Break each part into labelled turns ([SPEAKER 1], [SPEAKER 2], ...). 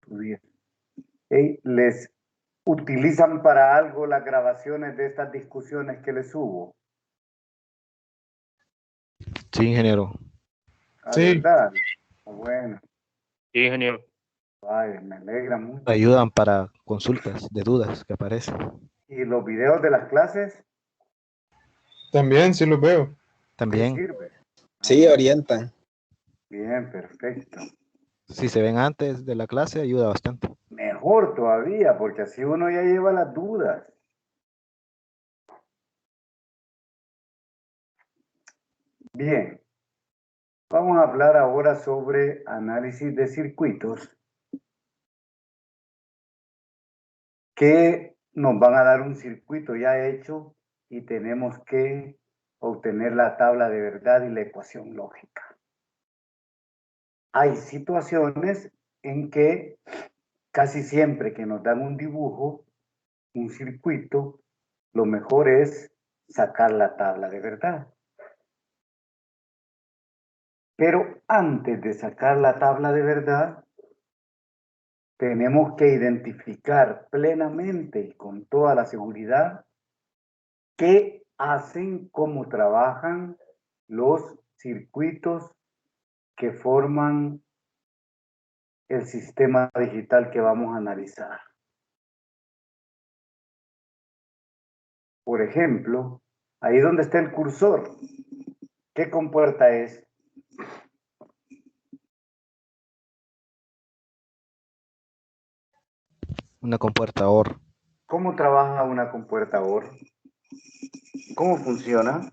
[SPEAKER 1] subir. ¿Les utilizan para algo las grabaciones de estas discusiones que les subo?
[SPEAKER 2] Sí, ingeniero.
[SPEAKER 1] Sí. ¿Verdad? Bueno.
[SPEAKER 3] Sí, ingeniero.
[SPEAKER 1] Vaya, me alegra mucho.
[SPEAKER 2] Ayudan para consultas de dudas que aparecen.
[SPEAKER 1] ¿Y los videos de las clases?
[SPEAKER 4] También, sí los veo.
[SPEAKER 2] También.
[SPEAKER 1] ¿Sirve?
[SPEAKER 5] Sí, orientan.
[SPEAKER 1] Bien, perfecto.
[SPEAKER 2] Si se ven antes de la clase, ayuda bastante.
[SPEAKER 1] Mejor todavía, porque así uno ya lleva las dudas. Bien. Vamos a hablar ahora sobre análisis de circuitos que nos van a dar un circuito ya hecho y tenemos que obtener la tabla de verdad y la ecuación lógica. Hay situaciones en que casi siempre que nos dan un dibujo, un circuito, lo mejor es sacar la tabla de verdad. Pero antes de sacar la tabla de verdad, tenemos que identificar plenamente y con toda la seguridad qué hacen, cómo trabajan los circuitos que forman el sistema digital que vamos a analizar. Por ejemplo, ahí donde está el cursor, ¿qué compuerta es?
[SPEAKER 2] Una compuerta OR.
[SPEAKER 1] ¿Cómo trabaja una compuerta OR? ¿Cómo funciona?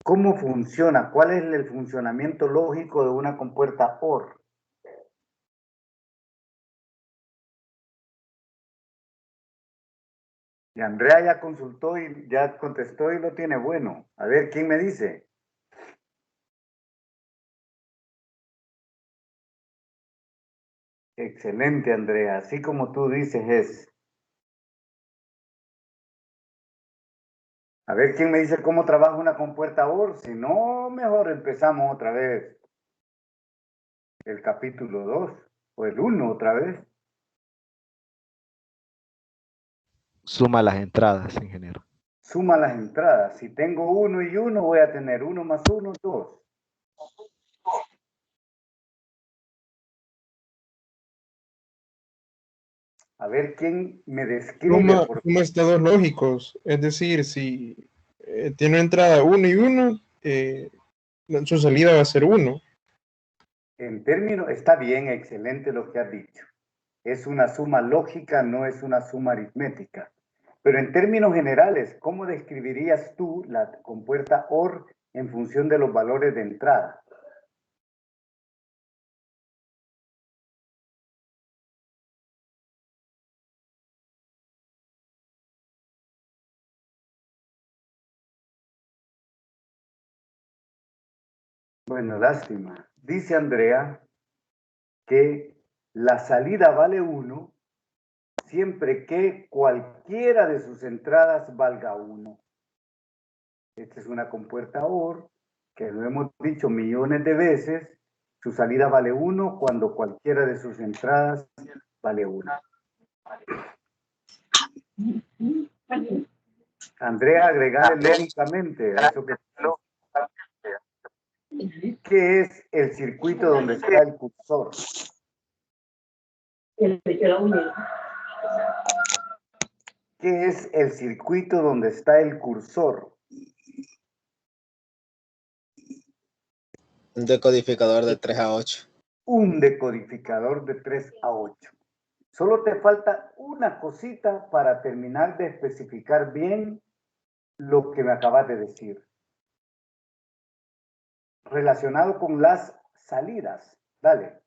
[SPEAKER 1] ¿Cómo funciona? ¿Cuál es el funcionamiento lógico de una compuerta OR? Y Andrea ya consultó y ya contestó y lo tiene bueno. A ver, ¿quién me dice? Excelente, Andrea. Así como tú dices es. A ver, ¿quién me dice cómo trabaja una compuerta OR? Si no, mejor empezamos otra vez. El capítulo 2 o el 1 otra vez.
[SPEAKER 2] Suma las entradas, ingeniero.
[SPEAKER 1] Suma las entradas. Si tengo 1 y 1, voy a tener 1 más 1, 2. A ver, ¿quién me describe?
[SPEAKER 4] Suma estados lógicos. Es decir, si tiene entrada 1 y 1, su salida va a ser 1.
[SPEAKER 1] En términos, está bien, excelente lo que has dicho. Es una suma lógica, no es una suma aritmética. Pero en términos generales, ¿cómo describirías tú la compuerta OR en función de los valores de entrada? Bueno, lástima. Dice Andrea que la salida vale 1 siempre que cualquiera de sus entradas valga 1. Esta es una compuerta OR que lo hemos dicho millones de veces. Su salida vale 1 cuando cualquiera de sus entradas vale 1. Andrea, agregale lógicamente a eso que... ¿Qué es el circuito donde está el cursor? ¿Qué es el circuito donde está el cursor?
[SPEAKER 5] Un decodificador de 3 a 8.
[SPEAKER 1] Un decodificador de 3 a 8. Solo te falta una cosita para terminar de especificar bien lo que me acabas de decir. Relacionado con las salidas. Dale.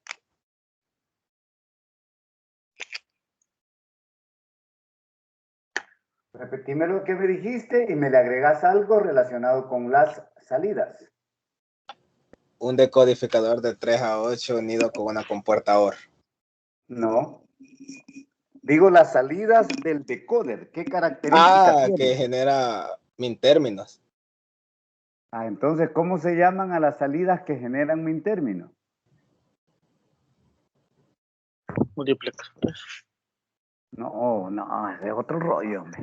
[SPEAKER 1] Repetime lo que me dijiste y me le agregas algo relacionado con las salidas.
[SPEAKER 5] Un decodificador de 3 a 8 unido con una compuerta OR.
[SPEAKER 1] No. Digo las salidas del decoder. ¿Qué características
[SPEAKER 5] Que
[SPEAKER 1] tienen?
[SPEAKER 5] genera min términos.
[SPEAKER 1] Entonces, ¿cómo se llaman a las salidas que generan min término?
[SPEAKER 3] Multiplicadores.
[SPEAKER 1] No, ese es otro rollo, hombre.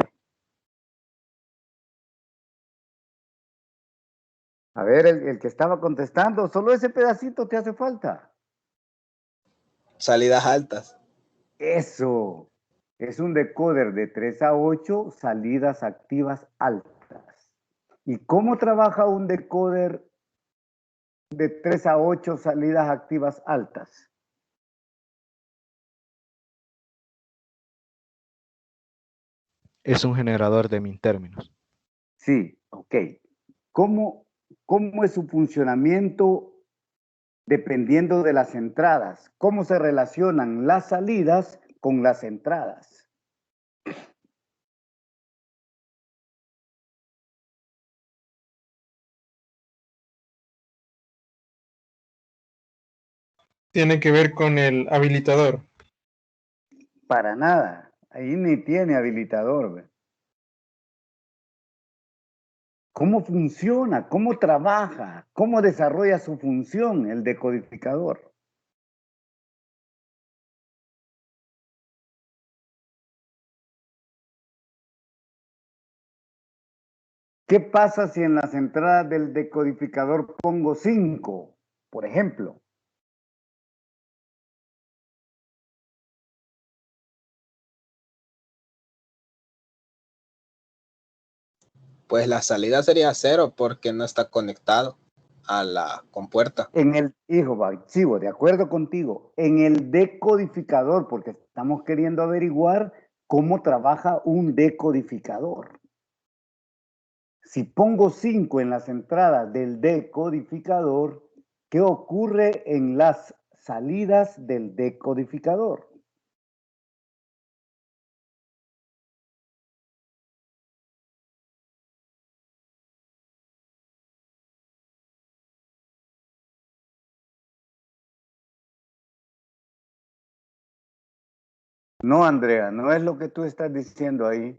[SPEAKER 1] A ver, el que estaba contestando, solo ese pedacito te hace falta.
[SPEAKER 5] Salidas altas.
[SPEAKER 1] Eso. Es un decoder de 3 a 8 salidas activas altas. ¿Y cómo trabaja un decoder de 3 a 8 salidas activas altas?
[SPEAKER 2] Es un generador de min términos.
[SPEAKER 1] Sí, ok. ¿Cómo es su funcionamiento dependiendo de las entradas? ¿Cómo se relacionan las salidas con las entradas?
[SPEAKER 4] Tiene que ver con el habilitador.
[SPEAKER 1] Para nada. Ahí ni tiene habilitador. ¿Ve? ¿Cómo funciona? ¿Cómo trabaja? ¿Cómo desarrolla su función el decodificador? ¿Qué pasa si en las entradas del decodificador pongo 5, por ejemplo?
[SPEAKER 5] Pues la salida sería 0 porque no está conectado a la compuerta.
[SPEAKER 1] Chivo, de acuerdo contigo, en el decodificador, porque estamos queriendo averiguar cómo trabaja un decodificador. Si pongo 5 en las entradas del decodificador, ¿qué ocurre en las salidas del decodificador? No, Andrea, no es lo que tú estás diciendo ahí.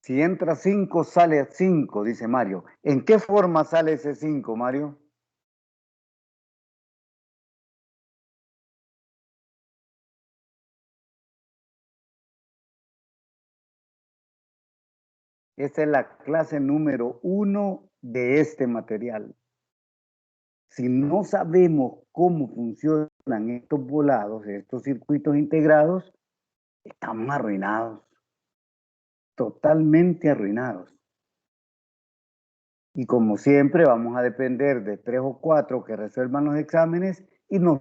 [SPEAKER 1] Si entra 5, sale 5, dice Mario. ¿En qué forma sale ese 5, Mario? Esta es la clase número 1 de este material. Si no sabemos cómo funcionan estos volados, estos circuitos integrados, estamos arruinados. Totalmente arruinados. Y como siempre, vamos a depender de 3 o 4 que resuelvan los exámenes y solo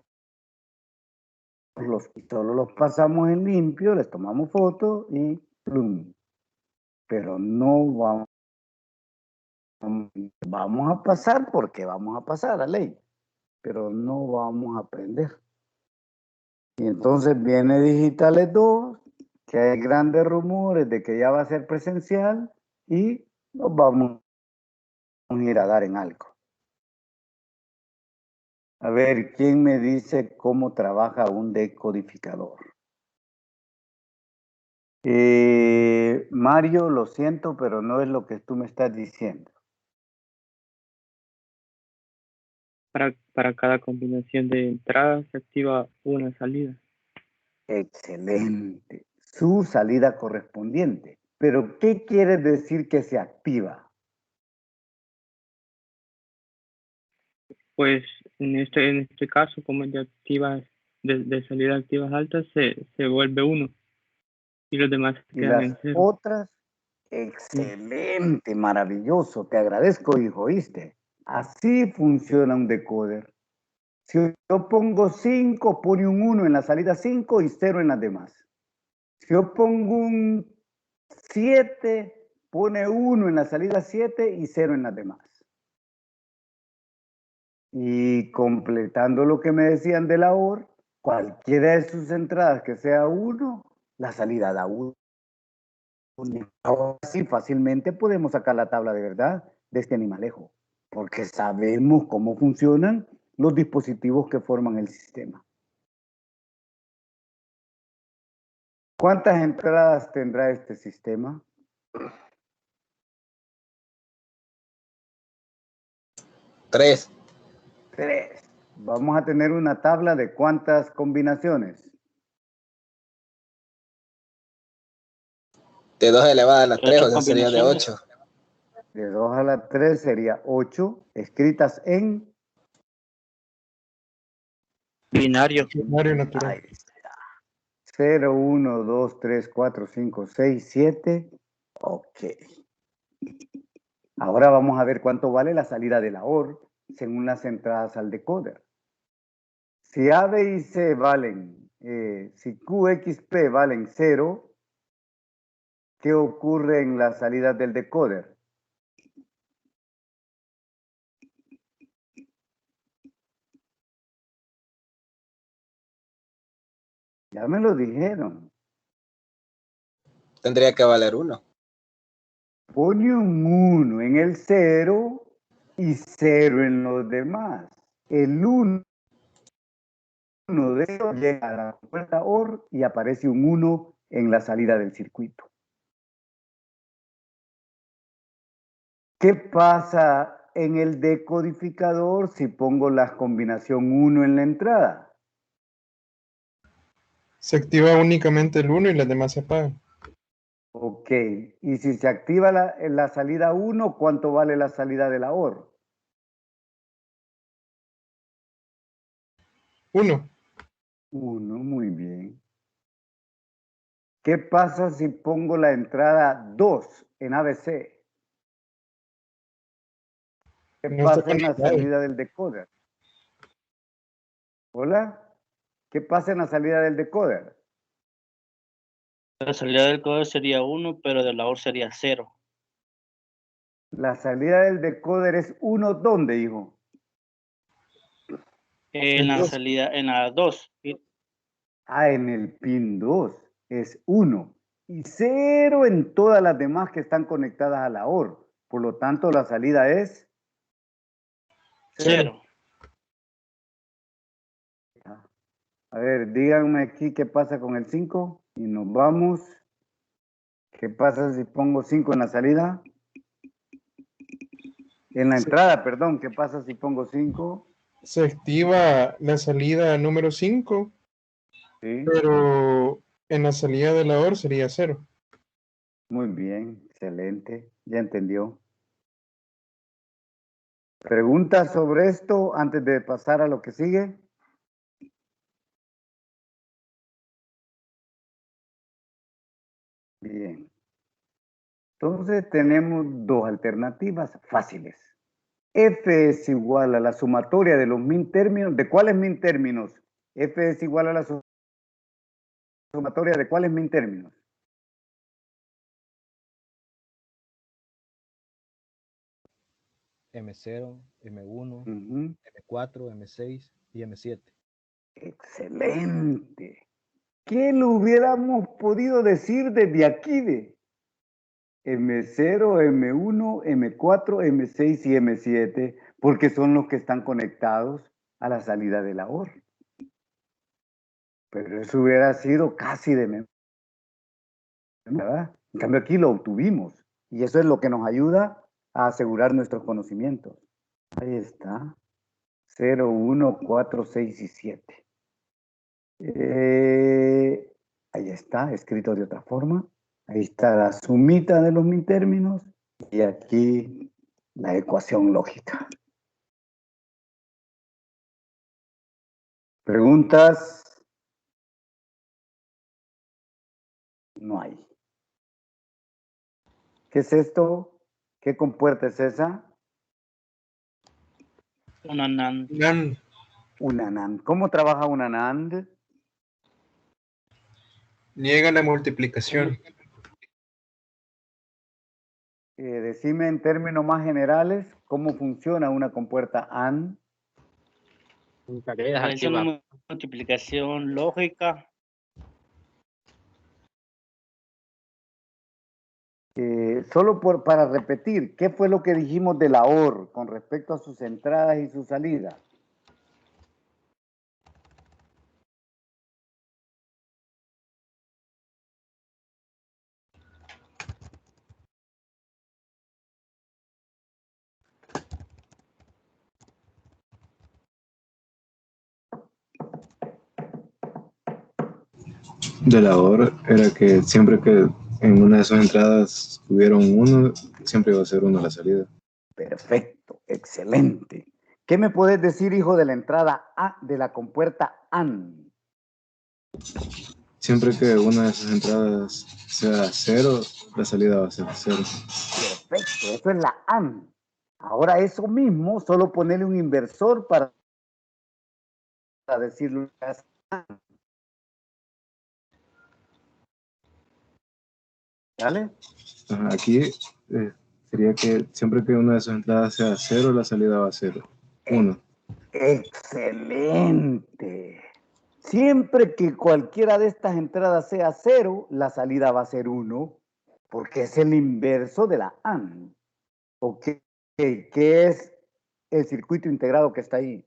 [SPEAKER 1] los pasamos en limpio, les tomamos foto y plum. Pero no vamos a pasar porque vamos a pasar a ley, pero no vamos a aprender. Y entonces viene Digitales 2, que hay grandes rumores de que ya va a ser presencial y nos vamos a ir a dar en algo. A ver, ¿quién me dice cómo trabaja un decodificador? Mario, lo siento, pero no es lo que tú me estás diciendo.
[SPEAKER 3] Para cada combinación de entradas se activa una salida.
[SPEAKER 1] Excelente. Su salida correspondiente. Pero, ¿qué quiere decir que se activa?
[SPEAKER 3] Pues en este caso, como es de activas, de salida activas altas, se vuelve 1 y los demás
[SPEAKER 1] Y
[SPEAKER 3] quedan
[SPEAKER 1] las
[SPEAKER 3] en 0.
[SPEAKER 1] otras, excelente, maravilloso. Te agradezco, hijo, ¿oíste? Así funciona un decoder. Si yo pongo 5, pone un 1 en la salida 5 y 0 en las demás. Si yo pongo un 7, pone 1 en la salida 7 y 0 en las demás. Y completando lo que me decían de la OR, Cualquiera de sus entradas que sea 1, la salida da 1. Ahora sí, fácilmente podemos sacar la tabla de verdad de este animalejo, porque sabemos cómo funcionan los dispositivos que forman el sistema. ¿Cuántas entradas tendrá este sistema?
[SPEAKER 5] 3.
[SPEAKER 1] 3. Vamos a tener una tabla de cuántas combinaciones.
[SPEAKER 5] De 2 elevado a la 3, o
[SPEAKER 6] 8
[SPEAKER 5] sea, sería de
[SPEAKER 6] combinaciones.
[SPEAKER 5] 8.
[SPEAKER 1] De 2 a la 3 sería 8, escritas en
[SPEAKER 6] Binario.
[SPEAKER 4] Binario natural.
[SPEAKER 1] ahí está. 0, 1, 2, 3, 4, 5, 6, 7. Ok. Ahora vamos a ver cuánto vale la salida de la OR según las entradas al decoder. Si A, B y C valen, si Q, X, P valen 0, ¿qué ocurre en las salidas del decoder? Ya me lo dijeron.
[SPEAKER 5] Tendría que valer 1.
[SPEAKER 1] Pone un 1 en el 0 y 0 en los demás. El 1 de ellos llega a la puerta OR y aparece un 1 en la salida del circuito. ¿Qué pasa en el decodificador si pongo la combinación 1 en la entrada?
[SPEAKER 4] Se activa únicamente el 1 y las demás se apagan.
[SPEAKER 1] Ok, y si se activa la salida 1, ¿cuánto vale la salida de la OR?
[SPEAKER 4] 1.
[SPEAKER 1] 1, muy bien. ¿Qué pasa si pongo la entrada 2 en ABC? ¿Qué
[SPEAKER 4] No está
[SPEAKER 1] pasa en la
[SPEAKER 4] conectado.
[SPEAKER 1] salida del decoder? ¿Hola? ¿Qué pasa en la salida del decoder?
[SPEAKER 6] La salida del coder sería 1, pero de la OR sería 0.
[SPEAKER 1] La salida del decoder es 1, ¿dónde, hijo?
[SPEAKER 6] En la salida, en la 2.
[SPEAKER 1] Ah, en el pin 2 es 1 y 0 en todas las demás que están conectadas a la OR. Por lo tanto, la salida es
[SPEAKER 6] 0.
[SPEAKER 1] A ver, díganme aquí qué pasa con el 5 y nos vamos. ¿Qué pasa si pongo 5 en la salida? En la entrada, perdón. ¿Qué pasa si pongo 5?
[SPEAKER 4] Se activa la salida número 5,
[SPEAKER 1] Sí,
[SPEAKER 4] pero en la salida de la OR sería 0.
[SPEAKER 1] muy bien, excelente. Ya entendió. ¿Preguntas sobre esto antes de pasar a lo que sigue? Bien. Entonces tenemos dos alternativas fáciles. F es igual a la sumatoria de los min términos. ¿De cuáles min términos? F es igual a la sumatoria de cuáles min términos.
[SPEAKER 2] M0, M1,
[SPEAKER 1] Ujú.
[SPEAKER 2] M4, M6 y M7.
[SPEAKER 1] Excelente. ¿Qué lo hubiéramos podido decir desde aquí de M0, M1, M4, M6 y M7? Porque son los que están conectados a la salida de la OR. Pero eso hubiera sido casi de memoria, ¿verdad? En cambio aquí lo obtuvimos y eso es lo que nos ayuda a asegurar nuestros conocimientos. Ahí está. 0, 1, 4, 6 y 7. Ahí está, escrito de otra forma. Ahí está la sumita de los min términos y aquí la ecuación lógica. ¿Preguntas? No hay. ¿Qué es esto? ¿Qué compuerta es esa?
[SPEAKER 6] Una NAND.
[SPEAKER 4] NAND.
[SPEAKER 1] Una NAND. ¿Cómo trabaja una NAND?
[SPEAKER 4] Niega la multiplicación.
[SPEAKER 1] Decime en términos más generales cómo funciona una compuerta AND.
[SPEAKER 6] Es
[SPEAKER 7] activa.
[SPEAKER 6] una multiplicación lógica.
[SPEAKER 1] Solo para repetir, ¿qué fue lo que dijimos de la OR con respecto a sus entradas y sus salidas?
[SPEAKER 8] De la OR era que siempre que en una de sus entradas hubiera un 1, siempre iba a ser 1 la salida.
[SPEAKER 1] Perfecto, excelente. ¿Qué me puedes decir, hijo, de la entrada A de la compuerta AN?
[SPEAKER 8] Siempre que una de sus entradas sea 0, la salida va a ser 0.
[SPEAKER 1] Perfecto, eso es la AN. Ahora eso mismo, solo ponerle un inversor para decirlo. ¿Vale?
[SPEAKER 8] Aquí sería que siempre que una de sus entradas sea 0, la salida va a ser 1.
[SPEAKER 1] Excelente. Siempre que cualquiera de estas entradas sea 0, la salida va a ser 1, porque es el inverso de la AND. ¿Ok? ¿Qué es el circuito integrado que está ahí?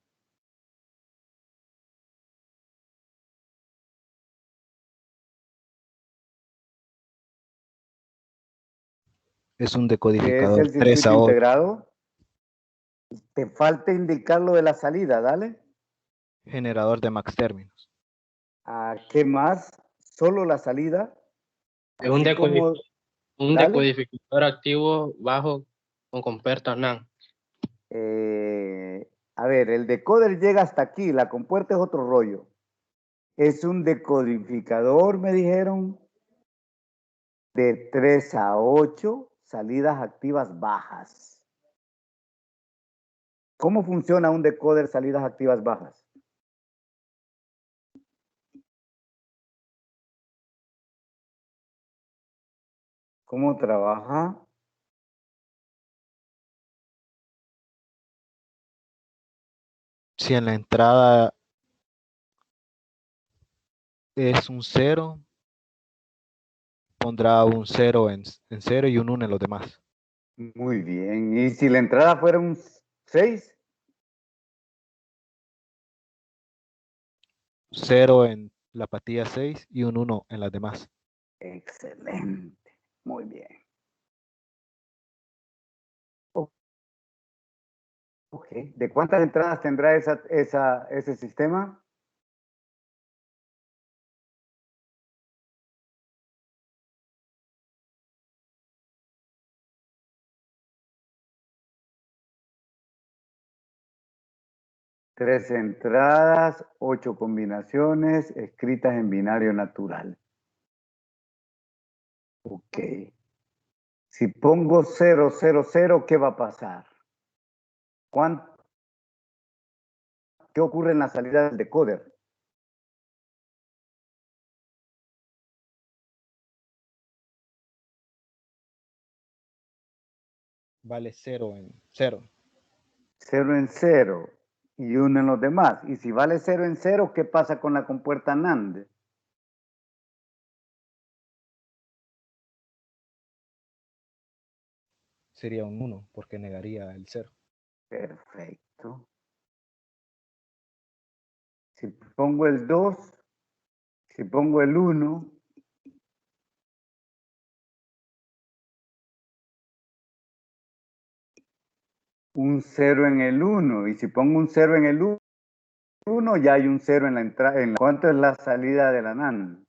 [SPEAKER 2] Es un
[SPEAKER 1] ¿Qué es
[SPEAKER 2] decodificador
[SPEAKER 1] el
[SPEAKER 2] 3
[SPEAKER 1] circuito
[SPEAKER 2] a 8.
[SPEAKER 1] integrado? Te falta indicar lo de la salida, dale.
[SPEAKER 2] Generador de max términos.
[SPEAKER 1] ¿A qué más? Solo la salida.
[SPEAKER 7] Es un,
[SPEAKER 1] Así como,
[SPEAKER 7] un
[SPEAKER 1] dale.
[SPEAKER 7] decodificador activo bajo con compuerta NAND.
[SPEAKER 1] A ver, el decoder llega hasta aquí, la compuerta es otro rollo. Es un decodificador, me dijeron, de 3 a 8 salidas activas bajas. ¿Cómo funciona un decoder salidas activas bajas? ¿Cómo trabaja?
[SPEAKER 2] Si en la entrada es un 0, pondrá un 0 en 0 y un 1 en los demás.
[SPEAKER 1] Muy bien. ¿Y si la entrada fuera un 6?
[SPEAKER 2] 0 en la patilla 6 y un 1 en las demás.
[SPEAKER 1] Excelente. Muy bien. Ok. ¿De cuántas entradas tendrá ese sistema? Tres entradas, 8 combinaciones escritas en binario natural. Ok. Si pongo 0, 0, 0, ¿qué va a pasar? ¿Qué ocurre en la salida del decoder?
[SPEAKER 2] Vale 0 en 0.
[SPEAKER 1] 0 en 0 y 1 en los demás. Y si vale 0 en 0, ¿qué pasa con la compuerta NAND?
[SPEAKER 2] Sería un 1 porque negaría el 0.
[SPEAKER 1] Perfecto. Si pongo el 2, si pongo el 1, un 0 en el 1. Y si pongo un 0 en el 1, ya hay un 0 en la entrada. ¿Cuánto es la salida de la NAND?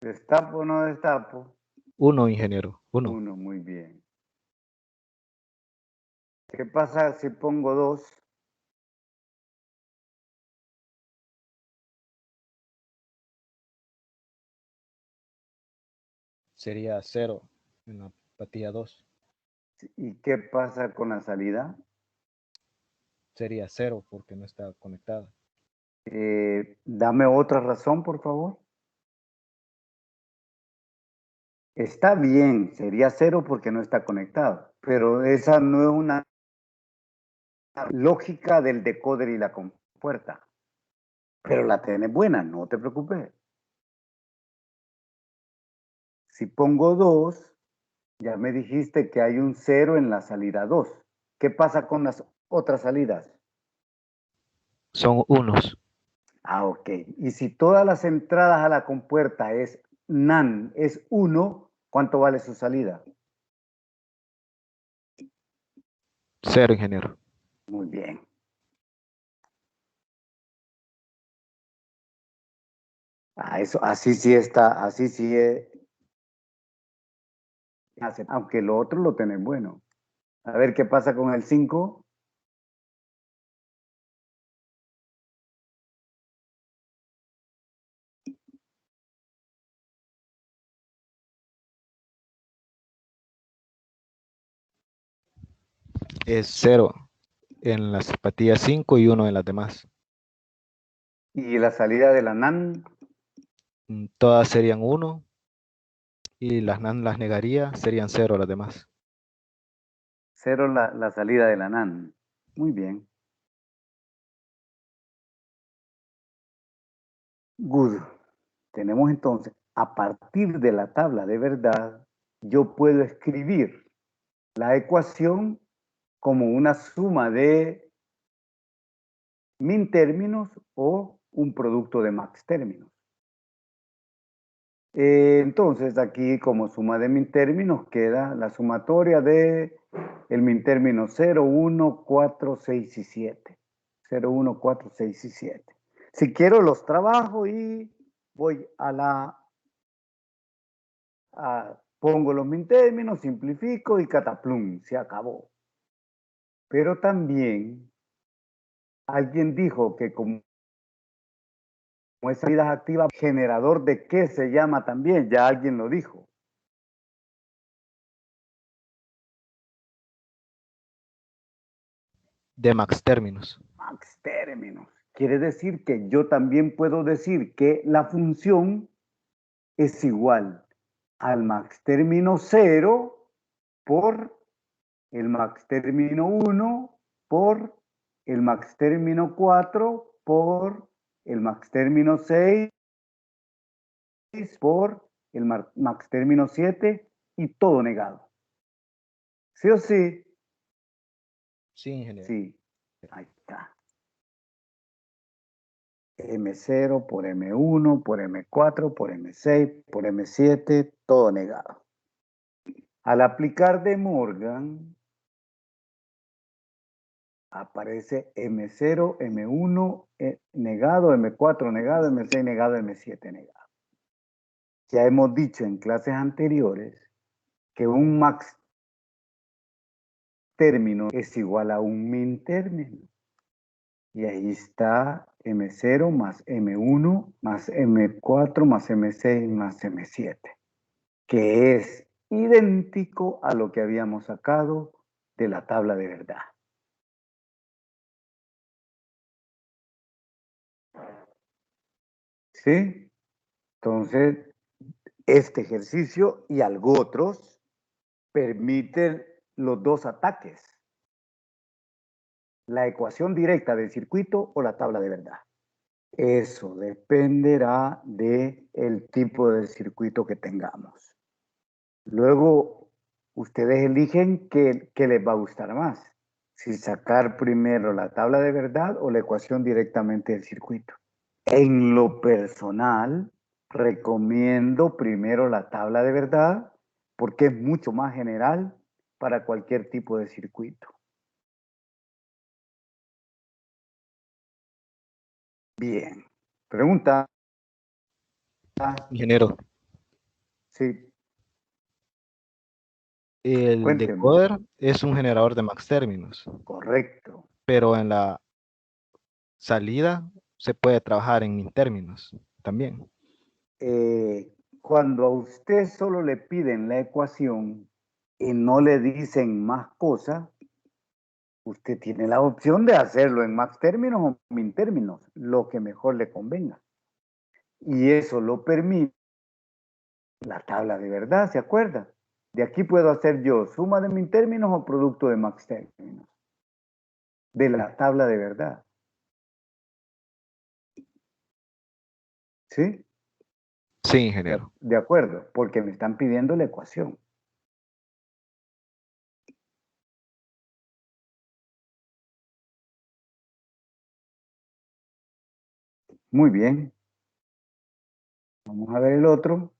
[SPEAKER 1] ¿Destapo o no destapo?
[SPEAKER 2] 1, ingeniero. 1.
[SPEAKER 1] 1, muy bien. ¿Qué pasa si pongo 2?
[SPEAKER 2] Sería 0 en la patilla 2.
[SPEAKER 1] ¿Y qué pasa con la salida?
[SPEAKER 2] Sería 0 porque no está conectada.
[SPEAKER 1] Dame otra razón, por favor. Está bien, sería 0 porque no está conectado, pero esa no es una lógica del decoder y la compuerta. Pero la tenés buena, no te preocupes. Si pongo 2, ya me dijiste que hay un 0 en la salida 2. ¿Qué pasa con las otras salidas?
[SPEAKER 2] Son unos.
[SPEAKER 1] Ah, ok. Y si todas las entradas a la compuerta es NaN, es 1, ¿cuánto vale su salida?
[SPEAKER 2] 0, ingeniero.
[SPEAKER 1] Muy bien. Eso, así sí está, así sí es. Aunque lo otro lo tenés bueno. A ver qué pasa con el 5.
[SPEAKER 2] Es 0 en las zapatillas 5 y 1 en las demás.
[SPEAKER 1] Y la salida de la NaN,
[SPEAKER 2] Todas serían 1 y las NaN las negaría, serían 0 las demás.
[SPEAKER 1] 0 la salida de la NaN. Muy bien. Good. Tenemos entonces, a partir de la tabla de verdad, yo puedo escribir la ecuación como una suma de min términos o un producto de max términos. Entonces, aquí como suma de min términos queda la sumatoria de el min término 0, 1, 4, 6 y 7. 0, 1, 4, 6 y 7. Si quiero los trabajo y voy pongo los min términos, simplifico y cataplum, se acabó. Pero también alguien dijo que como esa salida activa, generador de qué se llama también, ya alguien lo dijo.
[SPEAKER 2] De max términos.
[SPEAKER 1] Max términos. Quiere decir que yo también puedo decir que la función es igual al max término 0 por el max término 1 por el max término 4 por el max término 6 por el max término 7 y todo negado. ¿Sí o sí?
[SPEAKER 2] Sí, ingeniero.
[SPEAKER 1] Sí. Ahí está. M0 por M1 por M4 por M6 por M7, todo negado. Al aplicar De Morgan, aparece M0, M1 negado, M4 negado, M6 negado, M7 negado. Ya hemos dicho en clases anteriores que un max término es igual a un min término. Y ahí está M0 más M1 más M4 más M6 más M7, que es idéntico a lo que habíamos sacado de la tabla de verdad. ¿Sí? Entonces, este ejercicio y algo otros permiten los dos ataques. La ecuación directa del circuito o la tabla de verdad. Eso dependerá del tipo de circuito que tengamos. Luego, ustedes eligen qué les va a gustar más. Si sacar primero la tabla de verdad o la ecuación directamente del circuito. En lo personal, recomiendo primero la tabla de verdad porque es mucho más general para cualquier tipo de circuito. Bien. Pregunta.
[SPEAKER 2] Ingeniero,
[SPEAKER 1] Sí,
[SPEAKER 2] el
[SPEAKER 1] cuénteme.
[SPEAKER 2] decoder es un generador de max términos,
[SPEAKER 1] Correcto.
[SPEAKER 2] pero en la salida se puede trabajar en min términos también.
[SPEAKER 1] Cuando a usted solo le piden la ecuación y no le dicen más cosas, usted tiene la opción de hacerlo en max términos o min términos, lo que mejor le convenga. Y eso lo permite La tabla de verdad, ¿se acuerda? De aquí puedo hacer yo suma de min términos o producto de max términos. De la tabla de verdad. ¿Sí?
[SPEAKER 2] Sí, ingeniero.
[SPEAKER 1] De acuerdo, porque me están pidiendo la ecuación. Muy bien. Vamos a ver el otro.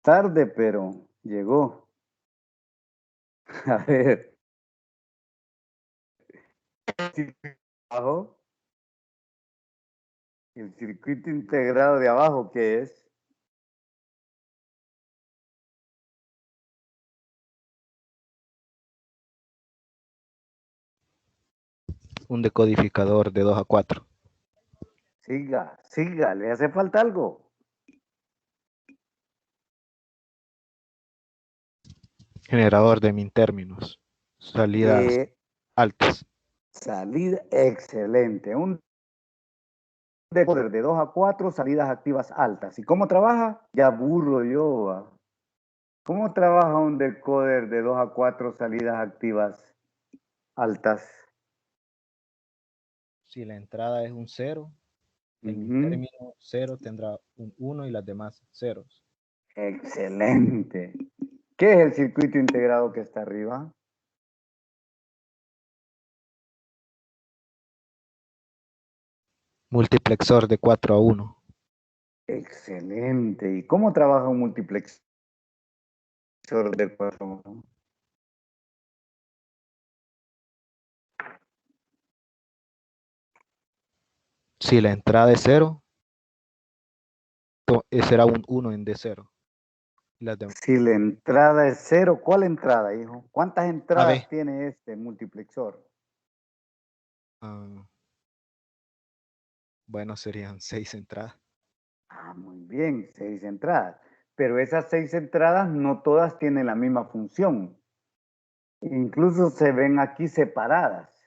[SPEAKER 1] Tarde, pero llegó. A ver. Abajo. El circuito integrado de abajo, ¿qué es?
[SPEAKER 2] Un decodificador de 2 a 4.
[SPEAKER 1] Siga, siga, ¿le hace falta algo?
[SPEAKER 2] Generador de min términos. Salidas altas.
[SPEAKER 1] Salida, excelente. Un decoder de 2 a 4, salidas activas altas. ¿Y cómo trabaja? Ya aburro yo. ¿Va? ¿Cómo trabaja un decoder de 2 a 4 salidas activas altas?
[SPEAKER 2] Si la entrada es un 0, el min término 0 tendrá un 1 y las demás ceros.
[SPEAKER 1] Excelente. ¿Qué es el circuito integrado que está arriba?
[SPEAKER 2] Multiplexor de 4 a 1.
[SPEAKER 1] Excelente. ¿Y cómo trabaja un multiplexor de 4 a 1?
[SPEAKER 2] Si la entrada es 0, será un 1 en D0.
[SPEAKER 1] Si la entrada es 0, ¿cuál entrada, hijo? ¿Cuántas entradas
[SPEAKER 2] AB.
[SPEAKER 1] tiene este multiplexor?
[SPEAKER 2] Bueno, serían 6 entradas.
[SPEAKER 1] Ah, muy bien, 6 entradas. Pero esas 6 entradas no todas tienen la misma función. Incluso se ven aquí separadas.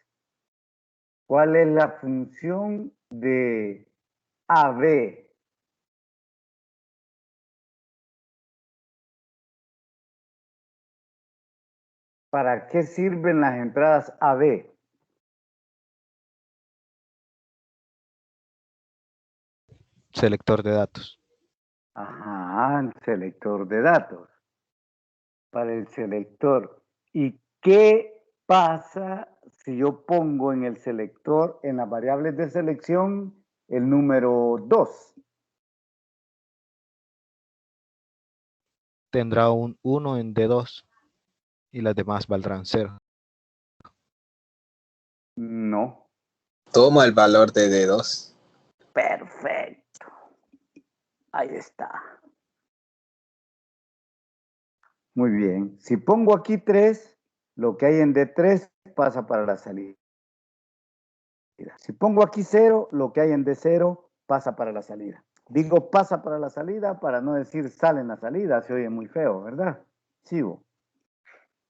[SPEAKER 1] ¿Cuál es la función de AB? ¿Para qué sirven las entradas AB?
[SPEAKER 2] Selector de datos.
[SPEAKER 1] Ajá, el selector de datos. Para el selector. ¿Y qué pasa si yo pongo en el selector, en las variables de selección, el número 2?
[SPEAKER 2] Tendrá un 1 en D2 y las demás valdrán 0.
[SPEAKER 1] No.
[SPEAKER 5] Toma el valor de D2.
[SPEAKER 1] Perfecto. Ahí está. Muy bien. Si pongo aquí 3, lo que hay en D3 pasa para la salida. Si pongo aquí 0, lo que hay en D0 pasa para la salida. Digo pasa para la salida para no decir sale en la salida, se oye muy feo, ¿verdad? Sigo.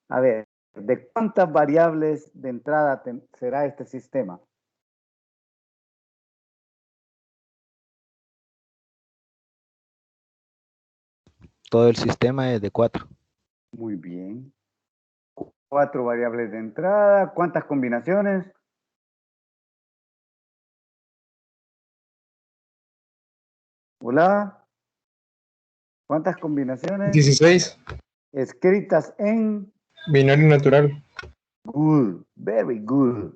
[SPEAKER 1] A ver, ¿de cuántas variables de entrada será este sistema?
[SPEAKER 2] Todo el sistema es de 4.
[SPEAKER 1] Muy bien. 4 variables de entrada. ¿Cuántas combinaciones? Hola. ¿Cuántas combinaciones?
[SPEAKER 4] 16.
[SPEAKER 1] Escritas en
[SPEAKER 4] Binario natural.
[SPEAKER 1] good, very good.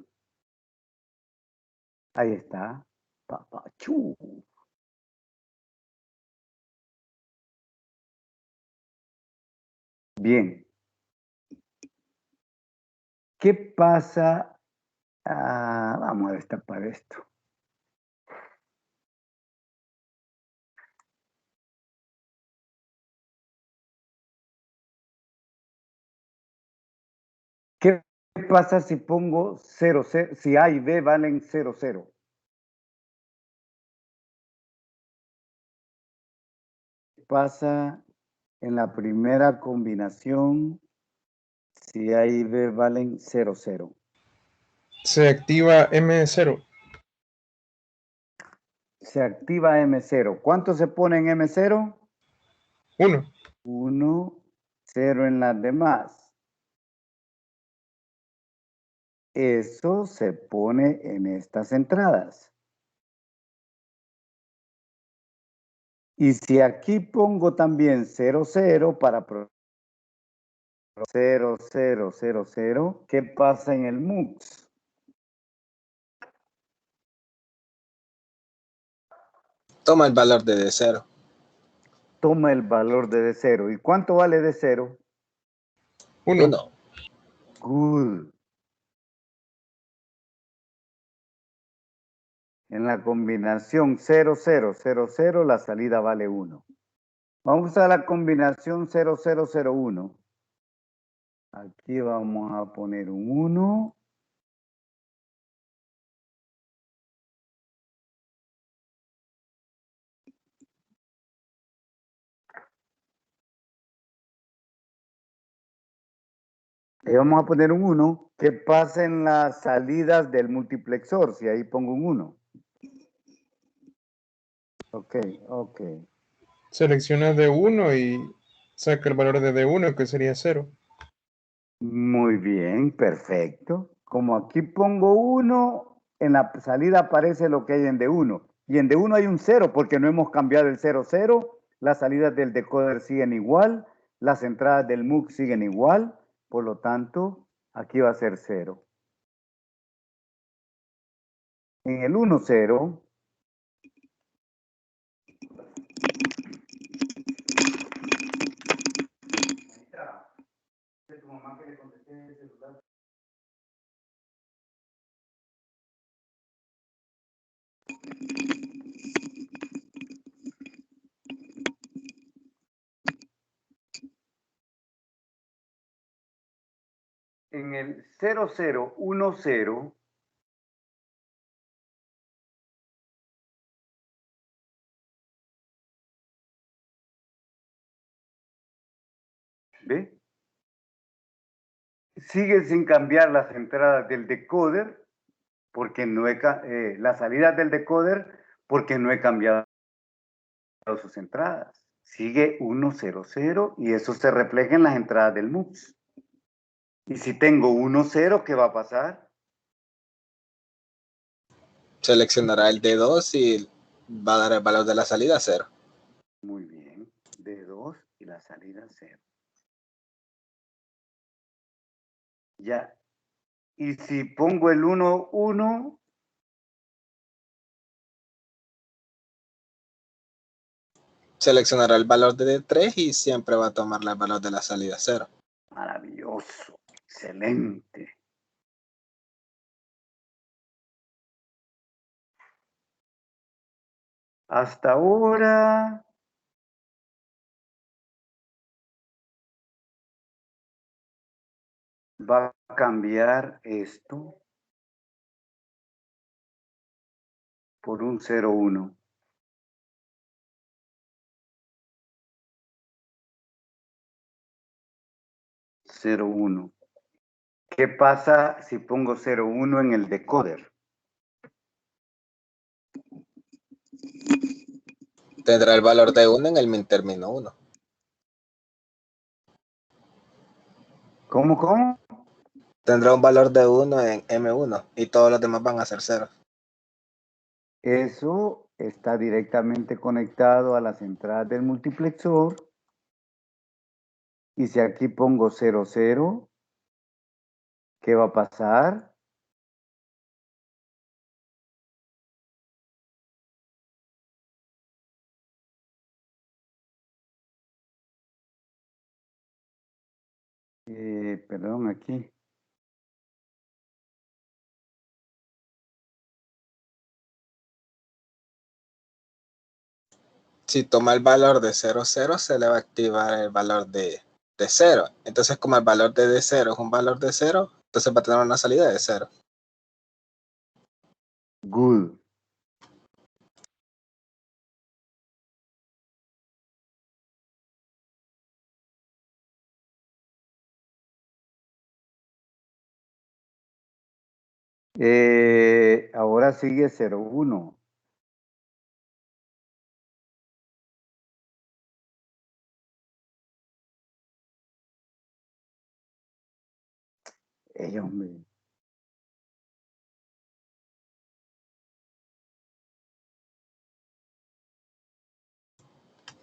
[SPEAKER 1] Ahí está. Papachú. Bien. ¿Qué pasa? Vamos a destapar esto. pasa si pongo 0, 0, si A y B valen 0, 0? ¿Qué pasa en la primera combinación si A y B valen 0, 0?
[SPEAKER 4] Se activa M0.
[SPEAKER 1] Se activa M0. ¿Cuánto se pone en M0?
[SPEAKER 4] 1.
[SPEAKER 1] 1, 0 en las demás. Eso se pone en estas entradas. Y si aquí pongo también 0, 0 para 0, 0, 0, 0, ¿qué pasa en el MUX?
[SPEAKER 5] Toma el valor de D0.
[SPEAKER 1] Toma el valor de D0. ¿Y cuánto vale D0?
[SPEAKER 4] 1.
[SPEAKER 5] 1.
[SPEAKER 1] Good. En la combinación 0, 0, 0, 0, la salida vale 1. Vamos a la combinación 0, 0, 0, 1. Aquí vamos a poner un 1. Y vamos a poner un 1. ¿Qué pasa en las salidas del multiplexor? Si ahí pongo un 1. Ok, ok.
[SPEAKER 4] Selecciona D1 y saca el valor de D1, que sería 0.
[SPEAKER 1] Muy bien, perfecto. Como aquí pongo 1, en la salida aparece lo que hay en D1. Y en D1 hay un 0 porque no hemos cambiado el 0, 0. Las salidas del decoder siguen igual. Las entradas del MUX siguen igual. Por lo tanto, aquí va a ser 0. En el 1, 0. En el 0, 0, 1, 0, ¿ve? Sigue sin cambiar las entradas del decoder porque no he las salidas del decoder porque no he cambiado sus entradas. Sigue 1, 0, 0 y eso se refleja en las entradas del MUX. Y si tengo 1, 0, ¿qué va a pasar?
[SPEAKER 5] Seleccionará el D2 y va a dar el valor de la salida 0.
[SPEAKER 1] Muy bien, D2 y la salida 0. Ya. Y si pongo el 1, 1,
[SPEAKER 5] Seleccionará el valor de D3 y siempre va a tomar el valor de la salida 0.
[SPEAKER 1] maravilloso, excelente. Hasta ahora va a cambiar esto por un 0, 1. 0, 1. ¿Qué pasa si pongo 0, 1 en el decoder?
[SPEAKER 5] Tendrá el valor de 1 en el min término 1.
[SPEAKER 1] ¿Cómo, cómo?
[SPEAKER 5] Tendrá un valor de 1 en M1 y todos los demás van a ser 0.
[SPEAKER 1] Eso está directamente conectado a las entradas del multiplexor. Y si aquí pongo 0, 0, ¿qué va a pasar? Perdón, aquí.
[SPEAKER 5] Si toma el valor de 0, 0, se le va a activar el valor de de 0. Entonces, como el valor de D0 es un valor de 0, entonces va a tener una salida de 0.
[SPEAKER 1] Good. Ahora sigue 0,1. Hombre.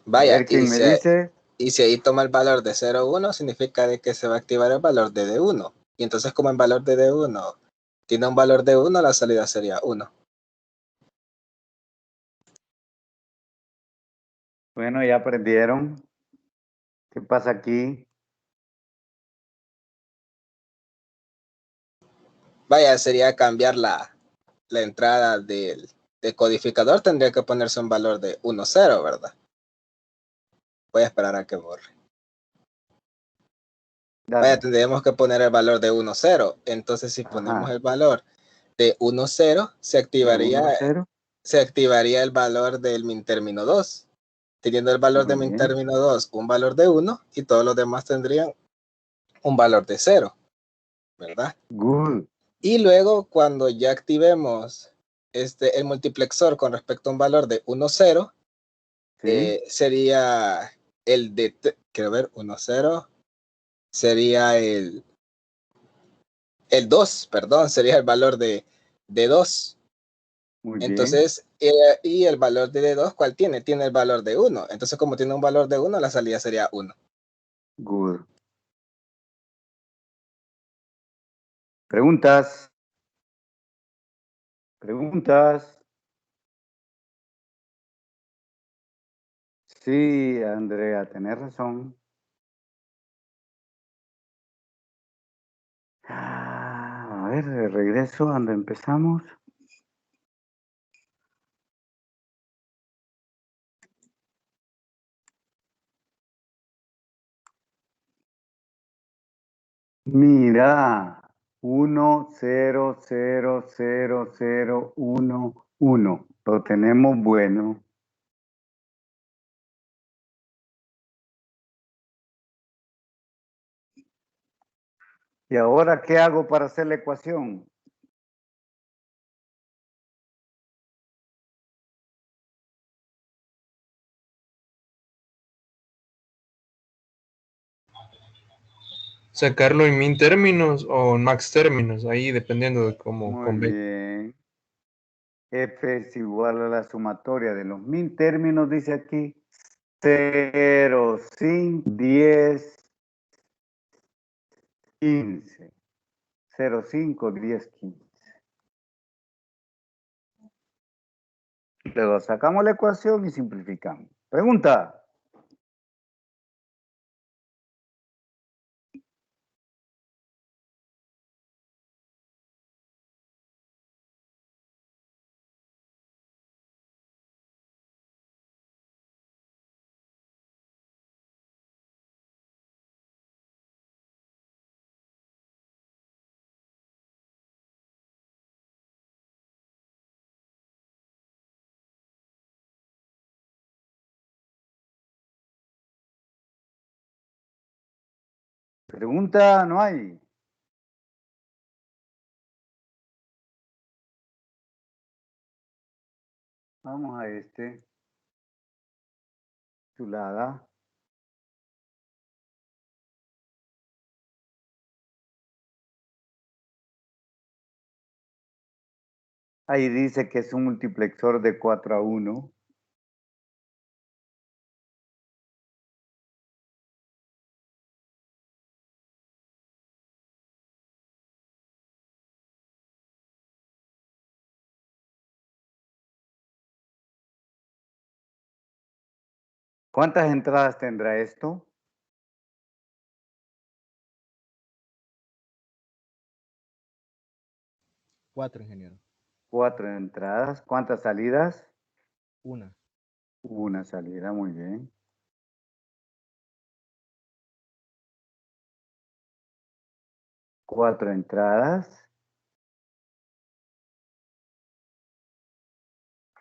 [SPEAKER 5] Vaya,
[SPEAKER 1] A ver, ¿quién me dice?
[SPEAKER 5] y si ahí toma el valor de 0,1, significa de que se va a activar el valor de D1. Y entonces, como el valor de D1 tiene un valor de 1, la salida sería 1.
[SPEAKER 1] Bueno, ya aprendieron. ¿Qué pasa aquí?
[SPEAKER 5] Vaya, sería cambiar la entrada del decodificador, tendría que ponerse un valor de 1,0, ¿verdad? Voy a esperar a que borre.
[SPEAKER 1] Dale.
[SPEAKER 5] Vaya, tendríamos que poner el valor de 1,0. Entonces, si ponemos el valor de 1,0, se activaría el valor del min término 2. Teniendo el valor de min término 2 un valor de 1, y todos los demás tendrían un valor de 0, ¿verdad?
[SPEAKER 1] Good.
[SPEAKER 5] Y luego, cuando ya activemos el multiplexor con respecto a un valor de 1,0, sería el de, quiero ver, 1,0, sería el 2, perdón, sería el valor de 2.
[SPEAKER 1] Muy
[SPEAKER 5] Entonces, y el valor de D2, ¿cuál tiene? Tiene el valor de 1. Entonces, como tiene un valor de 1, la salida sería 1.
[SPEAKER 1] Good. ¿Preguntas? ¿Preguntas? Sí, Andrea, tenés razón. A ver, de regreso donde empezamos. Mira, 1, 0, 0, 0, 0, 1, 1. Lo tenemos bueno. ¿Y ahora qué hago para hacer la ecuación?
[SPEAKER 4] Sacarlo en min términos o en max términos, ahí dependiendo de cómo
[SPEAKER 1] Muy
[SPEAKER 4] convenga.
[SPEAKER 1] bien. F es igual a la sumatoria de los min términos, dice aquí. 0, 5, 10, 15. 0, 5, 10, 15. Luego sacamos la ecuación y simplificamos. Pregunta. Pregunta, no hay. Vamos a este. Chulada. Ahí dice que es un multiplexor de 4-1. ¿Cuántas entradas tendrá esto?
[SPEAKER 2] 4, ingeniero.
[SPEAKER 1] 4 entradas. ¿Cuántas salidas?
[SPEAKER 2] 1.
[SPEAKER 1] Una salida, muy bien. 4 entradas.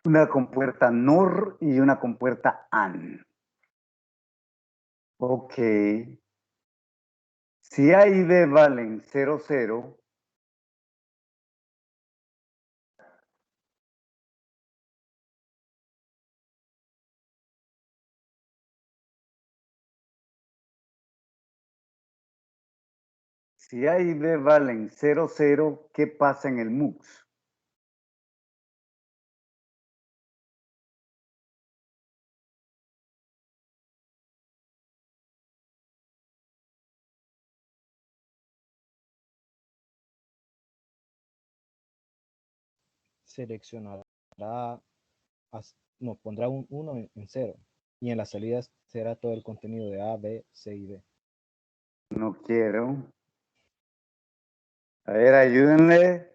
[SPEAKER 1] Una compuerta NOR y una compuerta AND. Ok. Si A y B valen 0, 0, si A y B valen 0, 0, ¿qué pasa en el MUX?
[SPEAKER 2] Seleccionará, no, pondrá un 1 en 0. Y en las salidas será todo el contenido de A, B, C y D.
[SPEAKER 1] No quiero. A ver, ayúdenle.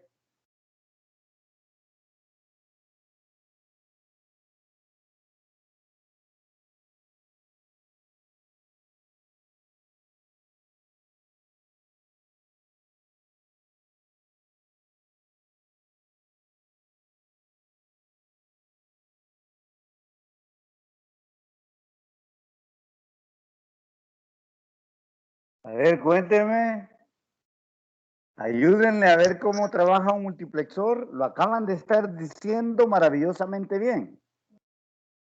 [SPEAKER 1] A ver, cuénteme. Ayúdenle a ver cómo trabaja un multiplexor. Lo acaban de estar diciendo maravillosamente bien.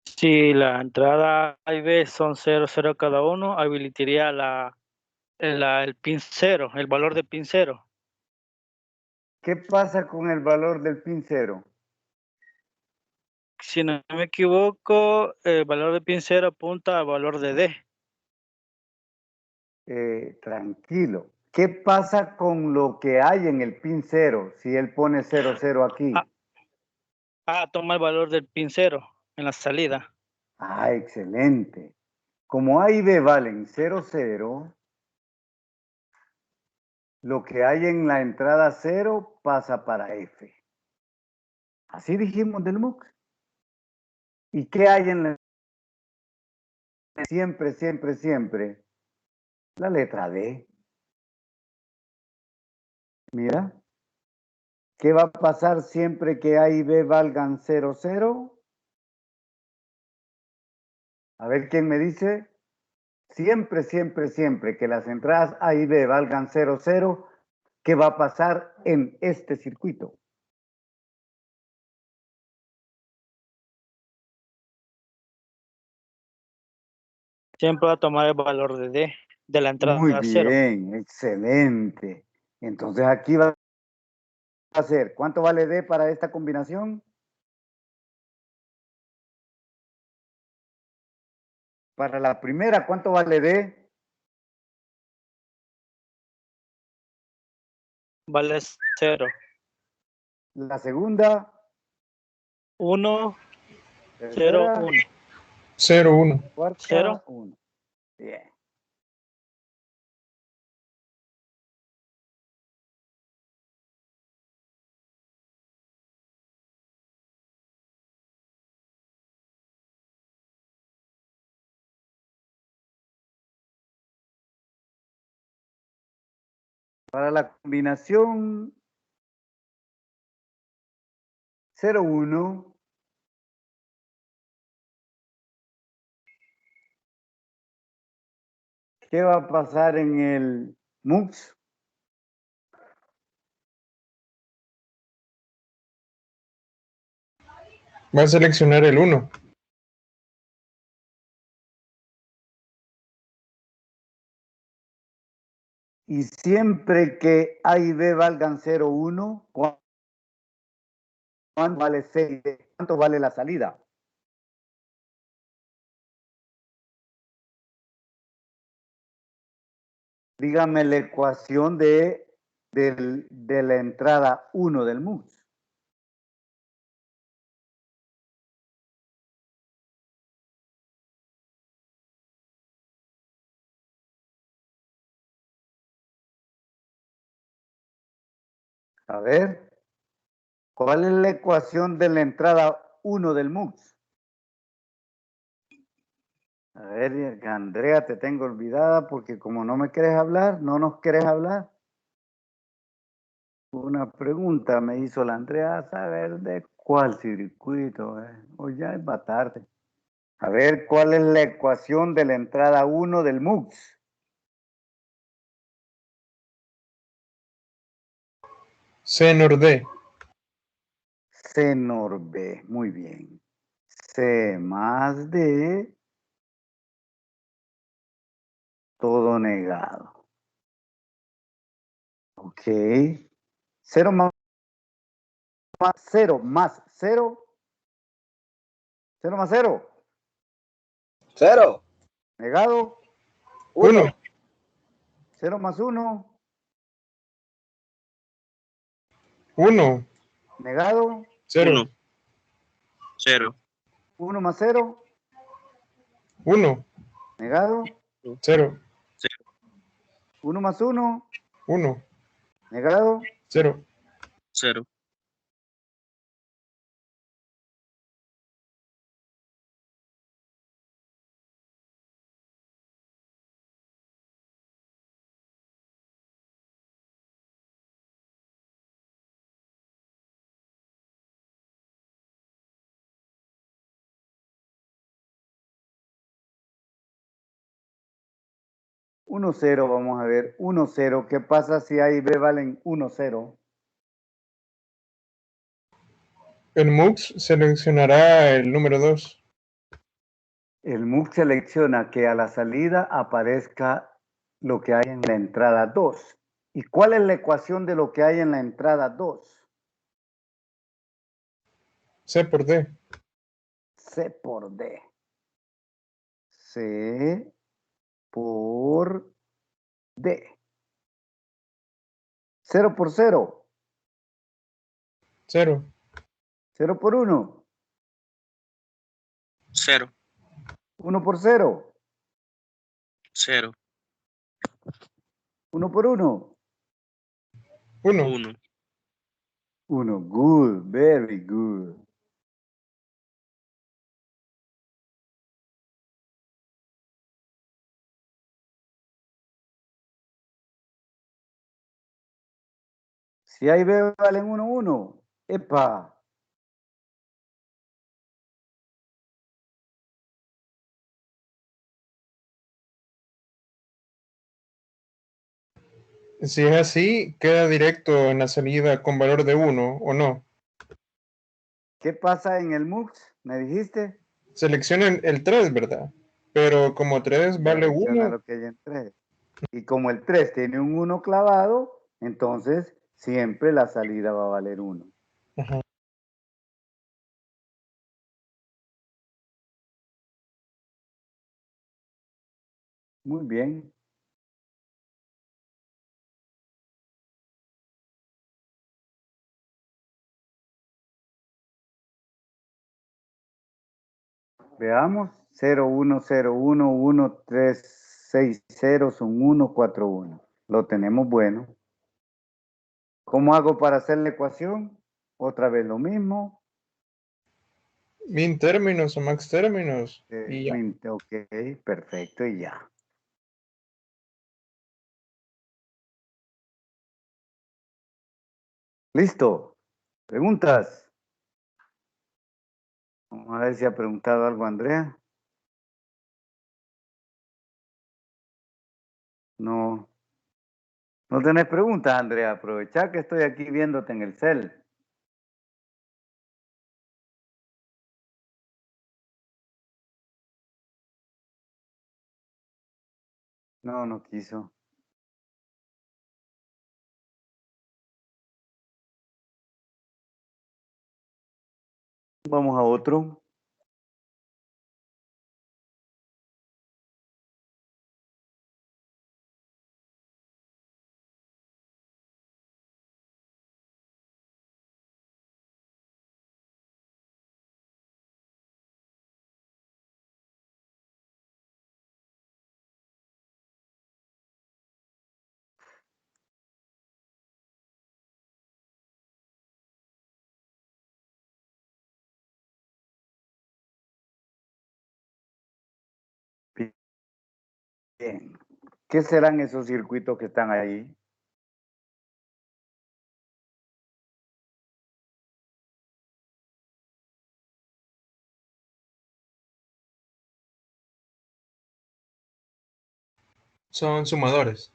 [SPEAKER 6] Si la entrada A y B son 0, 0 cada uno, habilitaría el pin 0, el valor de pin 0.
[SPEAKER 1] ¿Qué pasa con el valor del pin 0?
[SPEAKER 6] Si no me equivoco, el valor de pin 0 apunta al valor de D.
[SPEAKER 1] Tranquilo. ¿Qué pasa con lo que hay en el pin 0 si él pone 0, 0 aquí?
[SPEAKER 6] Toma el valor del pin 0 en la salida.
[SPEAKER 1] Ah, excelente. Como A y B valen 0, 0, lo que hay en la entrada 0 pasa para F. Así dijimos del MUX. ¿Y qué hay en la siempre, siempre, siempre? La letra D. Mira. ¿Qué va a pasar siempre que A y B valgan 0, 0? A ver quién me dice. Siempre, siempre, siempre que las entradas A y B valgan 0, 0, ¿qué va a pasar en este circuito?
[SPEAKER 6] Siempre va a tomar el valor de D de la entrada
[SPEAKER 1] Muy
[SPEAKER 6] 0.
[SPEAKER 1] bien, excelente. Entonces aquí va a ser, ¿cuánto vale D para esta combinación? Para la primera, ¿cuánto vale D?
[SPEAKER 6] Vale 0.
[SPEAKER 1] La segunda.
[SPEAKER 6] 1, 0,
[SPEAKER 1] Tercera.
[SPEAKER 6] 1.
[SPEAKER 4] 0, 1.
[SPEAKER 1] Cuarta,
[SPEAKER 6] 0.
[SPEAKER 1] 1. Bien. Para la combinación 0, 1. ¿Qué va a pasar en el MUX?
[SPEAKER 4] Va a seleccionar el 1.
[SPEAKER 1] Y siempre que A y B valgan 0, 1, ¿cuánto vale 6? ¿Cuánto vale la salida? Dígame la ecuación de la entrada 1 del MUX. A ver, ¿cuál es la ecuación de la entrada 1 del MUX? A ver, Andrea, te tengo olvidada porque como no me quieres hablar, no nos quieres hablar. una pregunta me hizo la Andrea, a saber de cuál circuito. Hoy ya va tarde. A ver, ¿cuál es la ecuación de la entrada 1 del MUX?
[SPEAKER 4] C nor D.
[SPEAKER 1] C nor B, muy bien. C más D, todo negado. Ok. 0 más 0 más 0. 0 más 0.
[SPEAKER 5] 0.
[SPEAKER 1] Negado.
[SPEAKER 4] 1.
[SPEAKER 1] 0 más 1.
[SPEAKER 4] 1.
[SPEAKER 1] Negado.
[SPEAKER 4] 0.
[SPEAKER 3] 1. 0.
[SPEAKER 1] 1 más 0.
[SPEAKER 4] 1.
[SPEAKER 1] Negado.
[SPEAKER 4] 0.
[SPEAKER 1] 1 más 1.
[SPEAKER 4] 1.
[SPEAKER 1] Negado.
[SPEAKER 4] 0.
[SPEAKER 3] 0.
[SPEAKER 1] Uno, 0, vamos a ver. 1, 0. ¿Qué pasa si A y B valen 1, 0?
[SPEAKER 4] El MUX seleccionará el número 2.
[SPEAKER 1] El MUX selecciona que a la salida aparezca lo que hay en la entrada 2. ¿Y cuál es la ecuación de lo que hay en la entrada 2?
[SPEAKER 4] C por D.
[SPEAKER 1] C por D. C por D. 0 por 0.
[SPEAKER 4] 0.
[SPEAKER 1] 0 por 1.
[SPEAKER 3] 0.
[SPEAKER 1] 1 por 0.
[SPEAKER 3] 0.
[SPEAKER 1] 1 por 1.
[SPEAKER 4] 1.
[SPEAKER 3] 1.
[SPEAKER 1] 1. Good. Very good. Si A y B valen 1, 1. ¡Epa!
[SPEAKER 4] Si es así, queda directo en la salida con valor de 1 o no.
[SPEAKER 1] ¿Qué pasa en el MUX? ¿Me dijiste?
[SPEAKER 4] Selecciona el 3, ¿verdad? Pero como 3 vale
[SPEAKER 1] Selecciona
[SPEAKER 4] 1.
[SPEAKER 1] lo que hay en 3. Y como el 3 tiene un 1 clavado, entonces siempre la salida va a valer 1.
[SPEAKER 4] Ajá.
[SPEAKER 1] Muy bien. Veamos. 0, 1, 0, 1, 1, 3, 6, 0 son 1, 4, 1. Lo tenemos bueno. ¿Cómo hago para hacer la ecuación? Otra vez lo mismo.
[SPEAKER 4] Min términos o max términos. Y ya.
[SPEAKER 1] Ok, perfecto, y ya. Listo. ¿Preguntas? Vamos a ver si ha preguntado algo Andrea. No. No tenés preguntas, Andrea. Aprovecha que estoy aquí viéndote en el cel. No, no quiso. Vamos a otro. Bien. ¿Qué serán esos circuitos que están ahí?
[SPEAKER 4] Son sumadores.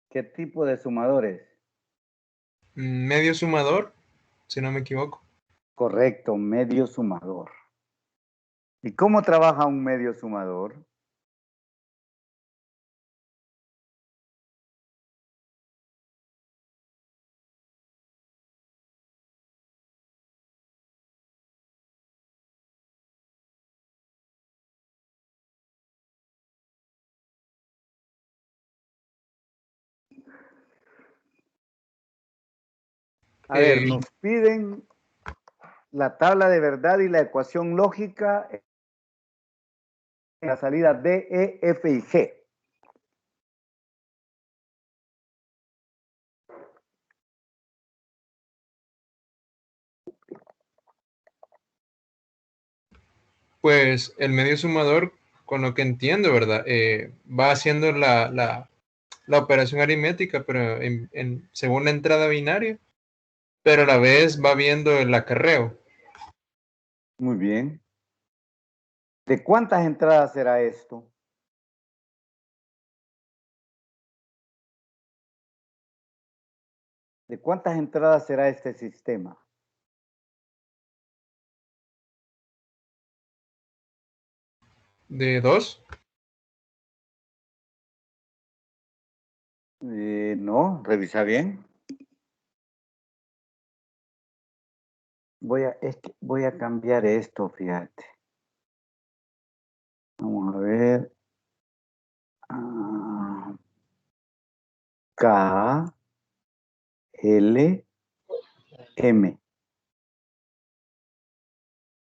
[SPEAKER 1] ¿Qué tipo de sumadores?
[SPEAKER 4] Medio sumador, si no me equivoco.
[SPEAKER 1] Correcto, medio sumador. ¿Y cómo trabaja un medio sumador? A ver, nos piden la tabla de verdad y la ecuación lógica en la salida D, E, F y G.
[SPEAKER 4] Pues el medio sumador, con lo que entiendo, ¿verdad? Va haciendo la operación aritmética, pero según la entrada binaria, pero a la vez va viendo el acarreo.
[SPEAKER 1] Muy bien. ¿De cuántas entradas será esto? ¿De cuántas entradas será este sistema?
[SPEAKER 4] ¿De 2?
[SPEAKER 1] No, revisa bien. Voy a cambiar esto, fíjate. Vamos a ver. K, L, M.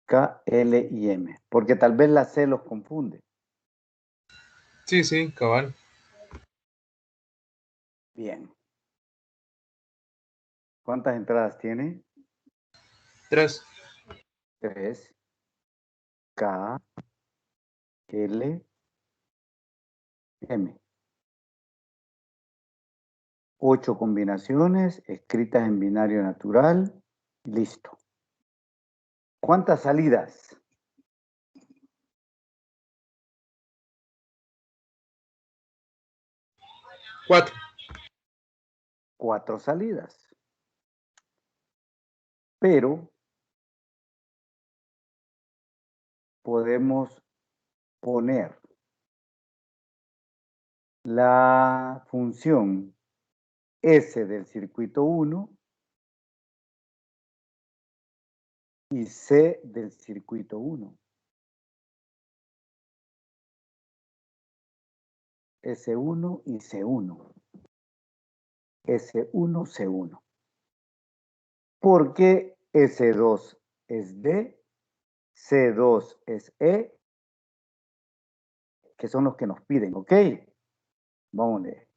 [SPEAKER 1] K, L y M. Porque tal vez la C los confunde.
[SPEAKER 4] Sí, sí, cabal.
[SPEAKER 1] Bien. ¿Cuántas entradas tiene?
[SPEAKER 4] 3.
[SPEAKER 1] 3. K, L, M. 8 combinaciones escritas en binario natural. Listo. ¿Cuántas salidas?
[SPEAKER 4] 4.
[SPEAKER 1] 4 salidas. Pero podemos poner la función S del circuito 1 y C del circuito 1. S1 y C1. S1, C1. Porque S2 es D, C2 es E, que son los que nos piden, ¿ok? Vamos a leer.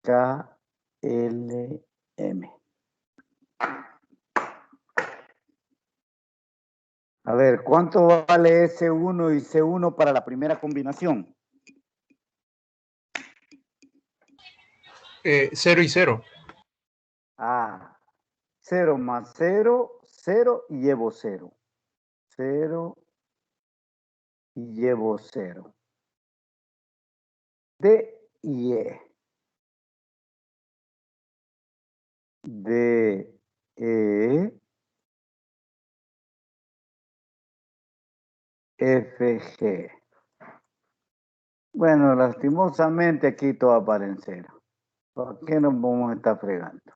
[SPEAKER 1] K, L, M. A ver, ¿cuánto vale S1 y C1 para la primera combinación?
[SPEAKER 4] 0 y 0.
[SPEAKER 1] 0 más 0, 0 y llevo 0. 0 y llevo 0. D y E. D, E, F, G. Bueno, lastimosamente aquí todo aparece en 0. ¿Por qué nos vamos a estar fregando?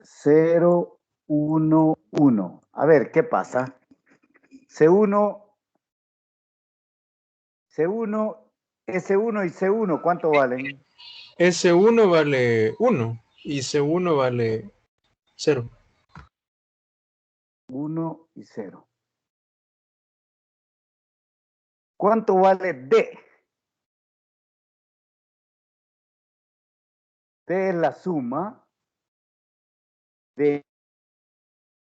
[SPEAKER 1] 0, 1, 1. A ver, ¿qué pasa? C1, S1 y C1, ¿cuánto valen?
[SPEAKER 4] S1 vale 1 y C1 vale 0.
[SPEAKER 1] 1 y 0. ¿Cuánto vale D? D es la suma. D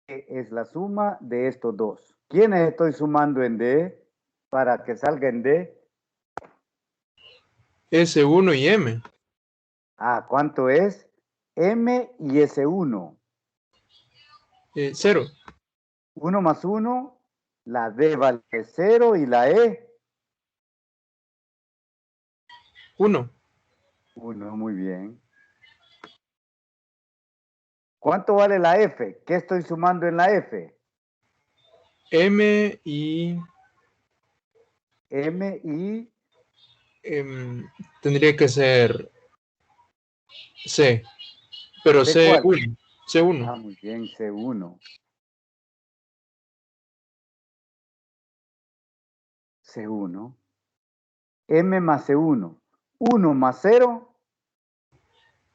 [SPEAKER 1] es la suma de estos dos. ¿Quiénes estoy sumando en D para que salga en D?
[SPEAKER 4] S1 y M.
[SPEAKER 1] ¿Cuánto es? M y S1.
[SPEAKER 4] 0.
[SPEAKER 1] 1 más 1, la D vale 0 y la E.
[SPEAKER 4] 1.
[SPEAKER 1] 1, muy bien. ¿Cuánto vale la F? ¿Qué estoy sumando en la F?
[SPEAKER 4] M y...
[SPEAKER 1] M y...
[SPEAKER 4] tendría que ser C. Pero
[SPEAKER 1] ¿C cuál?
[SPEAKER 4] C1. C1.
[SPEAKER 1] Ah, muy bien, C1. C1. M más C1. 1 más 0.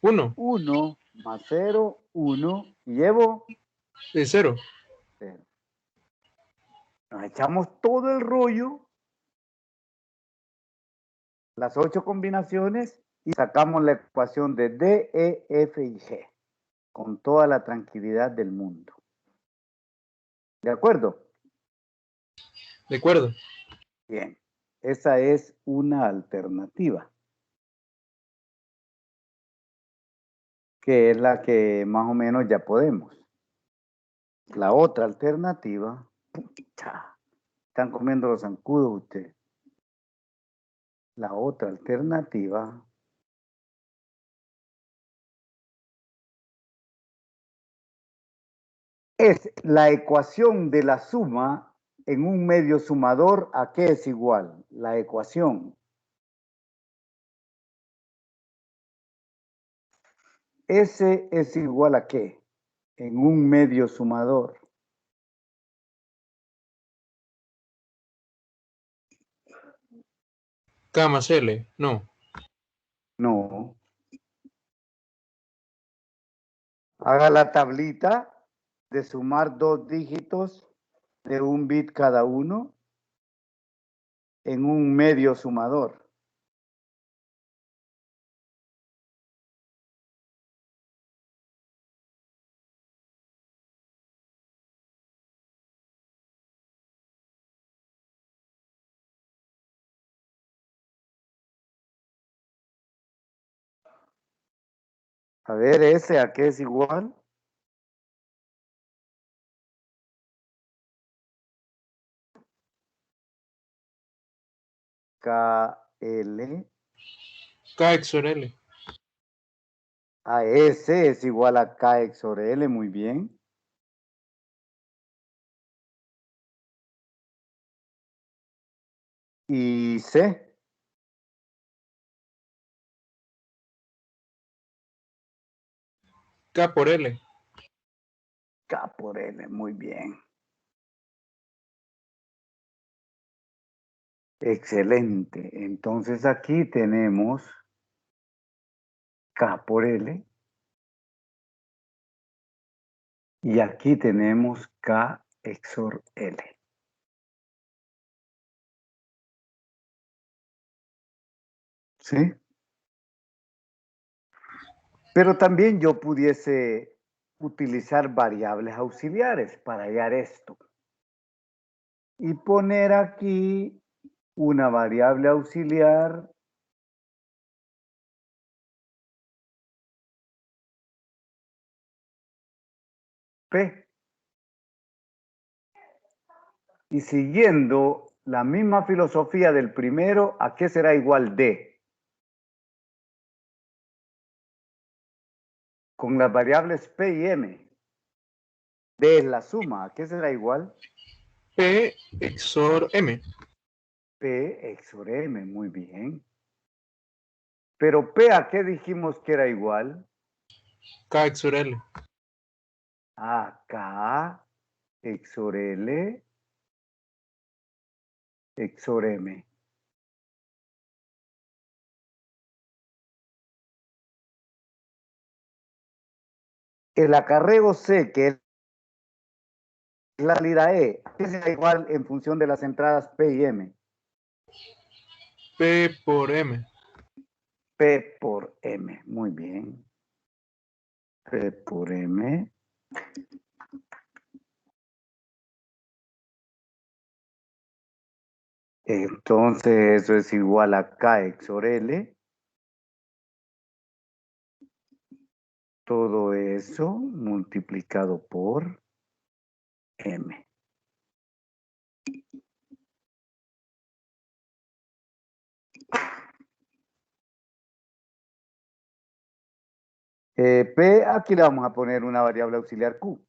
[SPEAKER 4] 1.
[SPEAKER 1] 1 más 0, 1. Y llevo
[SPEAKER 4] 0.
[SPEAKER 1] 0. Nos echamos todo el rollo, las 8 combinaciones, y sacamos la ecuación de D, E, F y G, con toda la tranquilidad del mundo. ¿De acuerdo?
[SPEAKER 4] De acuerdo.
[SPEAKER 1] Bien, esa es una alternativa, que es la que más o menos ya podemos. La otra alternativa, pucha, están comiendo los zancudos ustedes. La otra alternativa es la ecuación de la suma en un medio sumador. ¿A qué es igual? La ecuación. S es igual a qué en un medio sumador.
[SPEAKER 4] K más L. No.
[SPEAKER 1] No. Haga la tablita de sumar 2 dígitos de 1 bit cada uno en un medio sumador. A ver, ¿ese a qué es igual? KL.
[SPEAKER 4] K sobre L.
[SPEAKER 1] A S es igual a KX sobre L, muy bien. Y C.
[SPEAKER 4] K por L.
[SPEAKER 1] K por L, muy bien. Excelente. Entonces aquí tenemos K por L. Y aquí tenemos K XOR L. ¿Sí? Pero también yo pudiese utilizar variables auxiliares para hallar esto. Y poner aquí una variable auxiliar P. Y siguiendo la misma filosofía del primero, ¿a qué será igual D? Con las variables P y M. D es la suma, ¿a qué será igual?
[SPEAKER 4] P XOR M.
[SPEAKER 1] P XOR M, muy bien. Pero P, ¿a qué dijimos que era igual?
[SPEAKER 4] K XOR L.
[SPEAKER 1] A K XOR L XOR M. El acarreo C, que es la salida E, ¿a qué será igual en función de las entradas P y M?
[SPEAKER 4] P por M.
[SPEAKER 1] P por M, muy bien. P por M. Entonces eso es igual a K XOR L. Todo eso multiplicado por M. P, aquí le vamos a poner una variable auxiliar Q.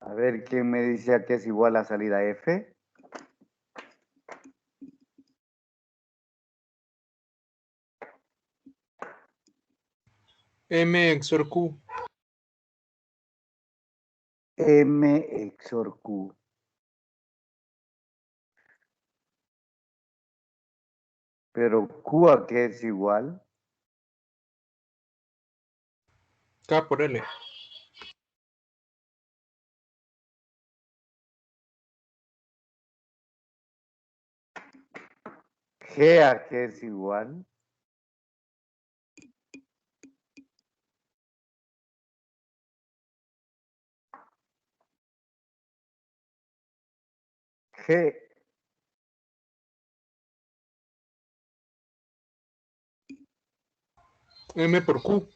[SPEAKER 1] A ver, ¿quién me dice que es igual a salida F?
[SPEAKER 4] M XOR Q.
[SPEAKER 1] M XOR Q. Pero Q a qué es igual?
[SPEAKER 4] K por L.
[SPEAKER 1] G a qué es igual? G.
[SPEAKER 4] M por Q.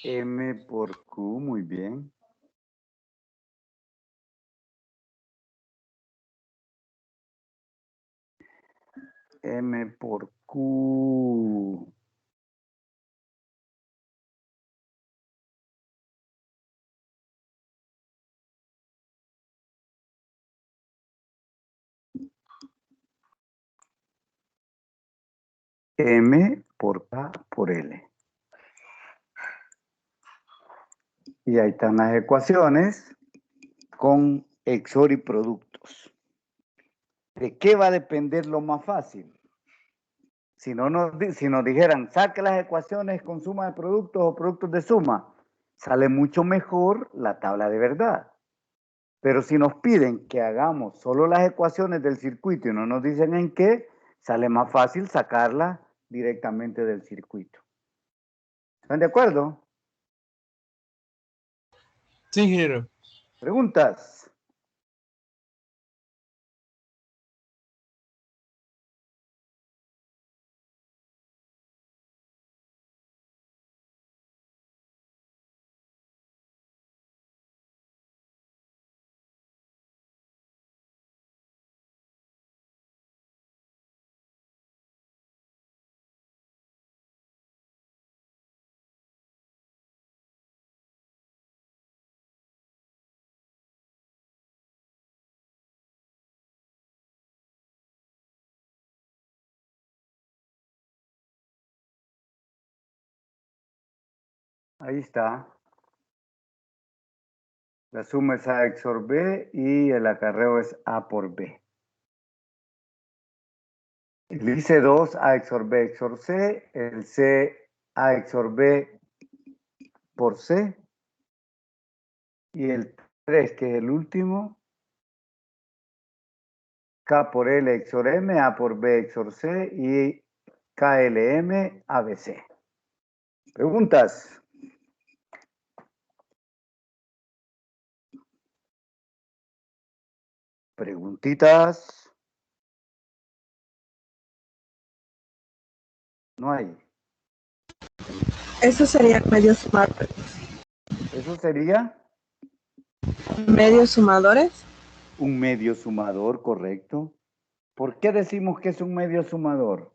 [SPEAKER 1] M por Q, muy bien. M por Q. M por K por L. Y ahí están las ecuaciones con XOR y productos. ¿De qué va a depender lo más fácil? Si nos dijeran, saque las ecuaciones con suma de productos o productos de suma, sale mucho mejor la tabla de verdad. Pero si nos piden que hagamos solo las ecuaciones del circuito y no nos dicen en qué, sale más fácil sacarla directamente del circuito. ¿Están de acuerdo?
[SPEAKER 4] Sí, ingeniero.
[SPEAKER 1] ¿Preguntas? Ahí está. La suma es A XOR B y el acarreo es A por B. El IC2 A XOR B XOR C, el C A XOR B por C y el 3, que es el último, K por L XOR M, A por B XOR C y KLM ABC. ¿Preguntas? ¿Preguntitas? No hay.
[SPEAKER 9] Eso sería medios sumadores.
[SPEAKER 1] ¿Eso sería?
[SPEAKER 9] Medios sumadores.
[SPEAKER 1] Un medio sumador, correcto. ¿Por qué decimos que es un medio sumador?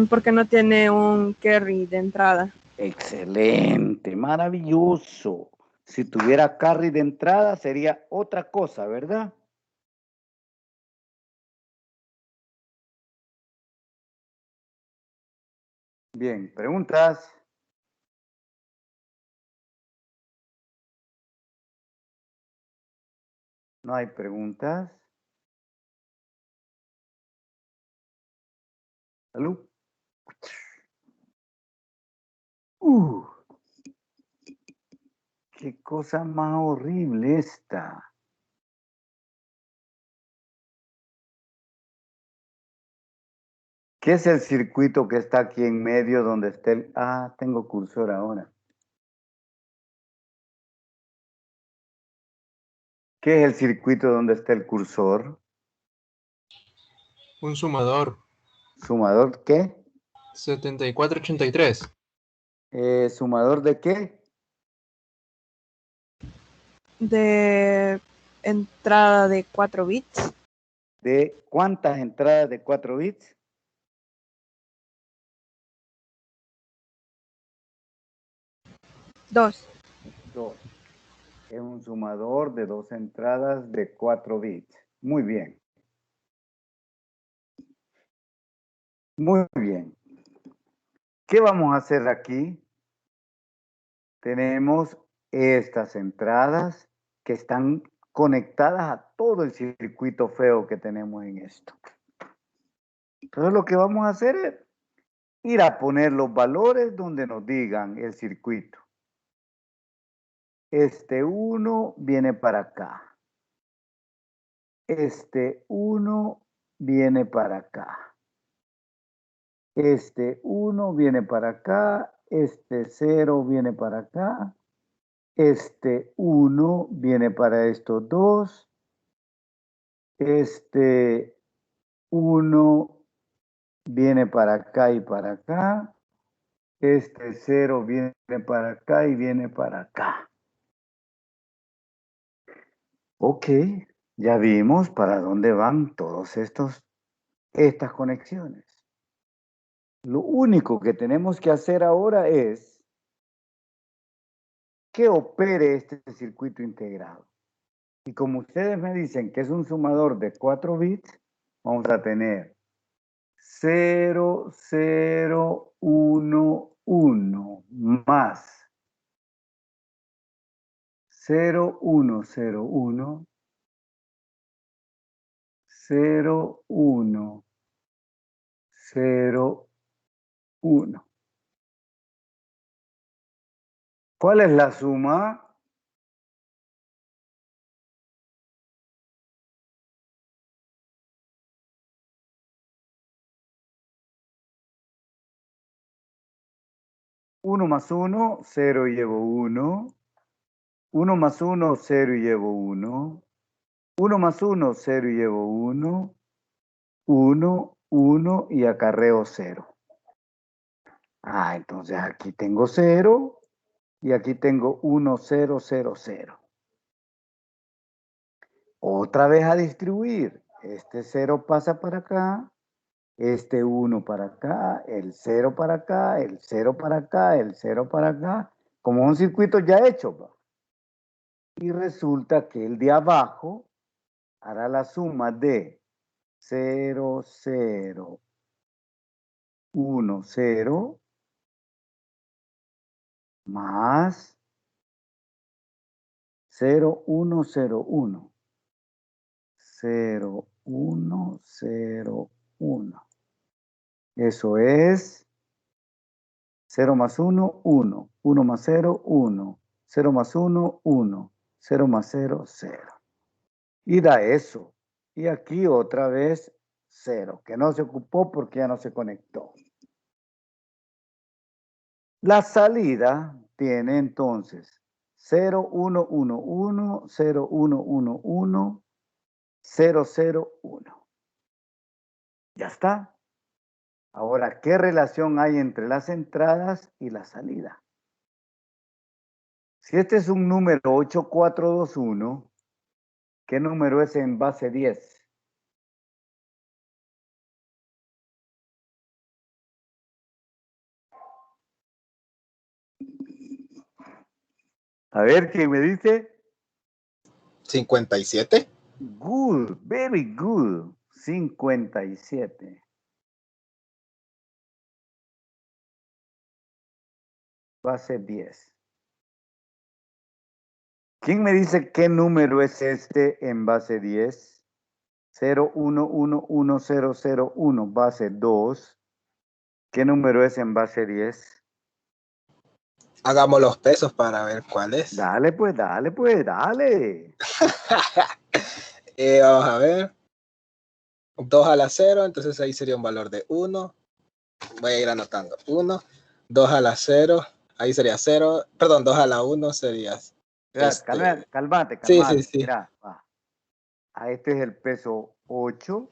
[SPEAKER 9] Porque no tiene un carry de entrada.
[SPEAKER 1] Excelente, maravilloso. Si tuviera carry de entrada sería otra cosa, ¿verdad? Bien, ¿preguntas? ¿No hay preguntas? ¿Salud? ¡Qué cosa más horrible esta! ¿Qué es el circuito que está aquí en medio donde está el... Ah, tengo cursor ahora. ¿Qué es el circuito donde está el cursor?
[SPEAKER 4] Un sumador.
[SPEAKER 1] ¿Sumador qué?
[SPEAKER 4] 7483.
[SPEAKER 1] ¿Sumador de qué?
[SPEAKER 9] De entrada de 4 bits.
[SPEAKER 1] ¿De cuántas entradas de 4 bits?
[SPEAKER 9] 2.
[SPEAKER 1] 2. Es un sumador de 2 entradas de 4 bits. Muy bien. Muy bien. ¿Qué vamos a hacer aquí? Tenemos estas entradas que están conectadas a todo el circuito feo que tenemos en esto. Entonces lo que vamos a hacer es ir a poner los valores donde nos digan el circuito. Este 1 viene para acá. Este 1 viene para acá. Este 1 viene para acá. Este 0 viene para acá. Este 1 viene para estos dos. Este 1 viene para acá y para acá. Este 0 viene para acá y viene para acá. Ok, ya vimos para dónde van todos estas conexiones. Lo único que tenemos que hacer ahora es que opere este circuito integrado. Y como ustedes me dicen que es un sumador de 4 bits, vamos a tener 0, 0, 1, 1 más 0, 1, 0, 1, 0, 1, 0, 1. ¿Cuál es la suma? Uno más 1, 0 y llevo 1. 1 más 1, 0 y llevo 1. 1 más 1, 0 y llevo 1. 1, 1 y acarreo 0. Ah, entonces aquí tengo 0 y aquí tengo 1, 0, 0, 0. Otra vez a distribuir. Este 0 pasa para acá, este 1 para acá, el 0 para acá, el 0 para acá, el 0 para acá, como un circuito ya hecho. ¿Va? Y resulta que el de abajo hará la suma de 0, 0, 1, 0, más 0, 1, 0, 1. 0, 1, 0, 1. Eso es 0 más 1, 1. 1 más 0, 1. 0 más 1, 1. 0 más 0, 0. Y da eso. Y aquí otra vez 0, que no se ocupó porque ya no se conectó. La salida tiene entonces 0, 1, 1, 1, 0, 1, 1, 1, 0, 0, 1. Ya está. Ahora, ¿qué relación hay entre las entradas y la salida? Si este es un número 8421, ¿qué número es en base 10? A ver, ¿quién me dice?
[SPEAKER 5] 57.
[SPEAKER 1] Good, very good. 57. Base 10. ¿Quién me dice qué número es este en base 10? 0111001, base 2. ¿Qué número es en base 10?
[SPEAKER 5] Hagamos los pesos para ver cuál es.
[SPEAKER 1] Dale, pues, dale, pues, dale.
[SPEAKER 5] Vamos a ver. 2 a la 0, entonces ahí sería un valor de 1. Voy a ir anotando. 1. 2 a la 0, ahí sería 0. Perdón, 2 a la 1 sería...
[SPEAKER 1] Cálmate.
[SPEAKER 5] Sí.
[SPEAKER 1] Mira, va. Este es el peso 8.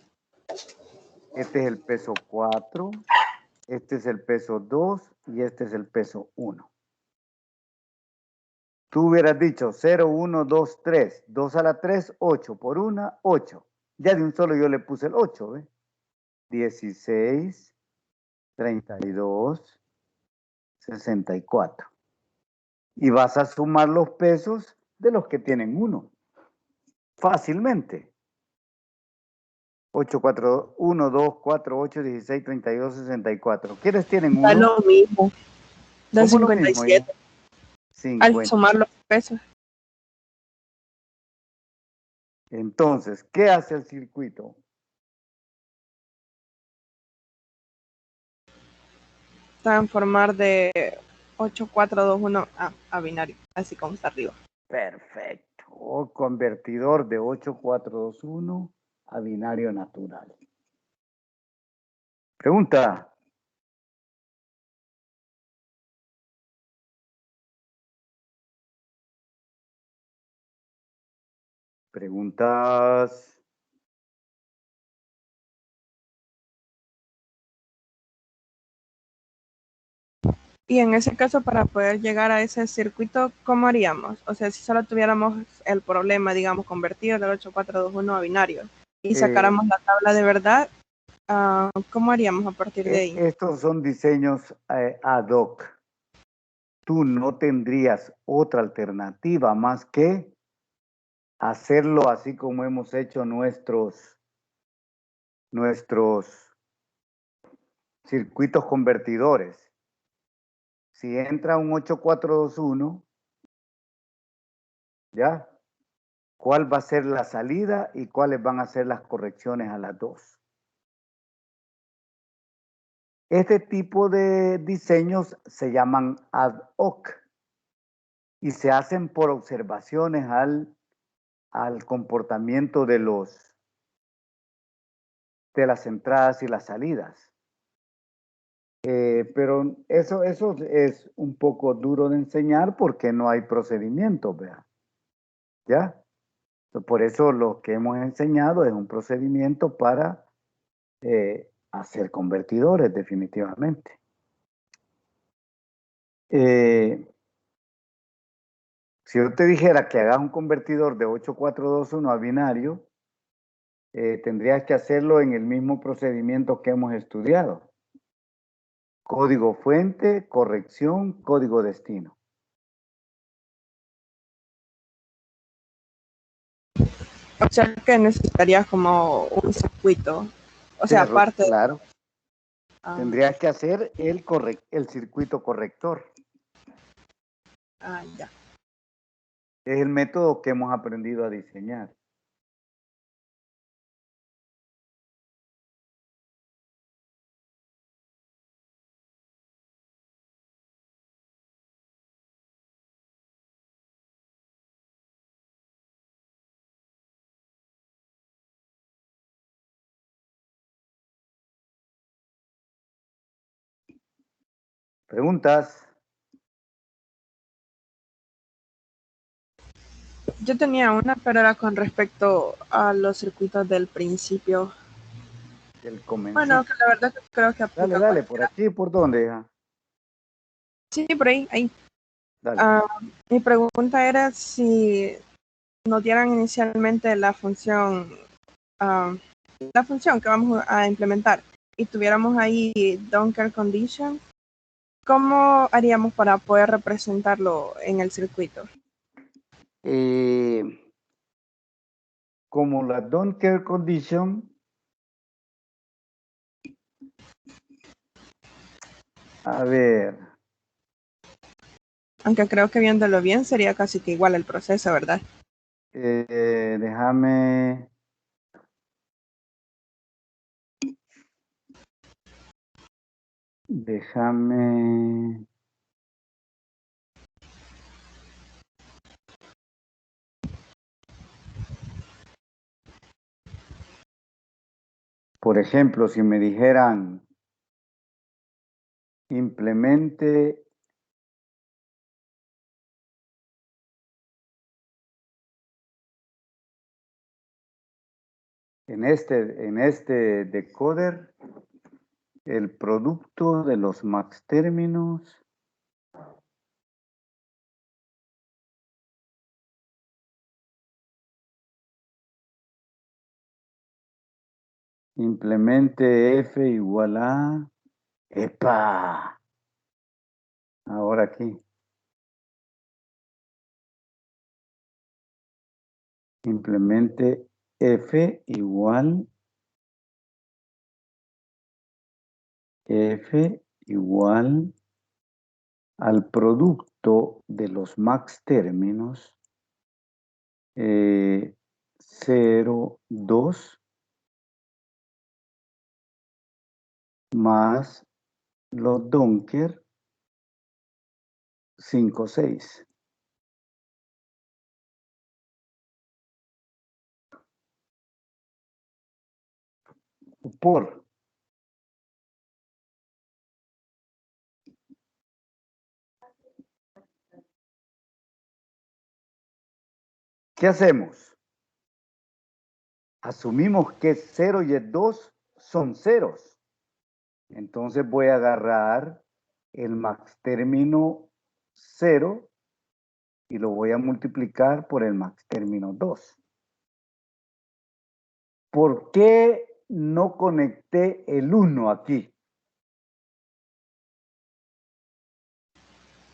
[SPEAKER 1] Este es el peso 4. Este es el peso 2. Y este es el peso 1. Tú hubieras dicho 0, 1, 2, 3. 2 a la 3, 8. Por 1, 8. Ya de un solo yo le puse el 8, ¿ves? 16, 32, 64. y vas a sumar los pesos de los que tienen 1. Fácilmente. 8, 4, 1, 2, 4, 8, 16, 32, 64. ¿Quiénes tienen 1?
[SPEAKER 9] Da lo mismo. Da
[SPEAKER 1] ¿Cómo lo mismo,
[SPEAKER 9] 57. Al
[SPEAKER 1] 50.
[SPEAKER 9] sumar los pesos.
[SPEAKER 1] Entonces, ¿qué hace el circuito?
[SPEAKER 9] Transformar de 8, 4, 2, 1 a binario, así como está arriba.
[SPEAKER 1] Perfecto. Convertidor de 8, 4, 2, 1 a binario natural. Pregunta. Preguntas.
[SPEAKER 9] Y en ese caso, para poder llegar a ese circuito, ¿cómo haríamos? O sea, si solo tuviéramos el problema, digamos, convertir del 8421 a binario y sacáramos la tabla de verdad, ¿cómo haríamos a partir de ahí?
[SPEAKER 1] Estos son diseños ad hoc. Tú no tendrías otra alternativa más que hacerlo así como hemos hecho nuestros circuitos convertidores. Si entra un 8421, ¿ya? ¿Cuál va a ser la salida y cuáles van a ser las correcciones a las dos? Este tipo de diseños se llaman ad hoc y se hacen por observaciones al comportamiento de las entradas y las salidas. Pero eso es un poco duro de enseñar porque no hay procedimiento, ¿vea? ¿Ya? Por eso lo que hemos enseñado es un procedimiento para hacer convertidores, definitivamente. Si yo te dijera que hagas un convertidor de 8421 a binario, tendrías que hacerlo en el mismo procedimiento que hemos estudiado. Código fuente, corrección, código destino.
[SPEAKER 9] O sea, que necesitarías como un circuito. O sea, aparte.
[SPEAKER 1] Claro. Tendrías que hacer el circuito corrector.
[SPEAKER 9] Ya.
[SPEAKER 1] Es el método que hemos aprendido a diseñar. ¿Preguntas?
[SPEAKER 9] Yo tenía una, pero era con respecto a los circuitos del principio.
[SPEAKER 1] Del comenzó.
[SPEAKER 9] Bueno, que la verdad que creo que aplica.
[SPEAKER 1] Dale, por aquí, ¿por dónde, hija?
[SPEAKER 9] Sí, por ahí.
[SPEAKER 1] Dale.
[SPEAKER 9] Mi pregunta era si nos dieran inicialmente la función que vamos a implementar y tuviéramos ahí Docker Condition, ¿cómo haríamos para poder representarlo en el circuito?
[SPEAKER 1] Como la Docker Condition, a ver.
[SPEAKER 9] Aunque creo que viéndolo bien sería casi que igual el proceso, ¿verdad?
[SPEAKER 1] Déjame. Por ejemplo, si me dijeran implemente en este decoder el producto de los max términos implemente F igual a ¡epa! Ahora aquí Simplemente F igual al producto de los max términos 0, 2 más los Dunker 5, 6. Por. ¿Qué hacemos? Asumimos que 0 y el 2 son ceros. Entonces voy a agarrar el max término 0 y lo voy a multiplicar por el max término 2. ¿Por qué no conecté el 1 aquí?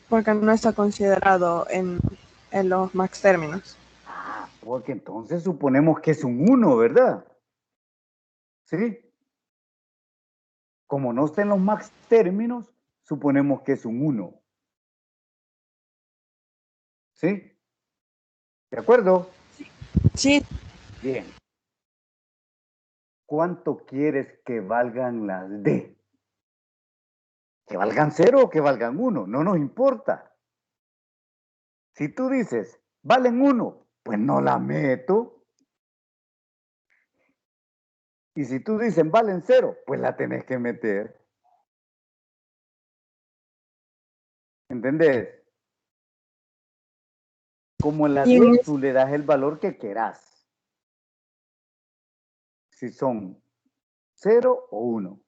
[SPEAKER 9] Porque no está considerado en los max términos.
[SPEAKER 1] Ah, porque entonces suponemos que es un 1, ¿verdad? ¿Sí? Como no está en los max términos, suponemos que es un 1. ¿Sí? ¿De acuerdo?
[SPEAKER 9] Sí.
[SPEAKER 1] Bien. ¿Cuánto quieres que valgan las D? ¿Que valgan 0 o que valgan 1? No nos importa. Si tú dices, valen 1, pues no la meto. Y si tú dices, valen 0, pues la tenés que meter. ¿Entendés? Como en la D, tú le das el valor que quieras. Si son 0 o 1.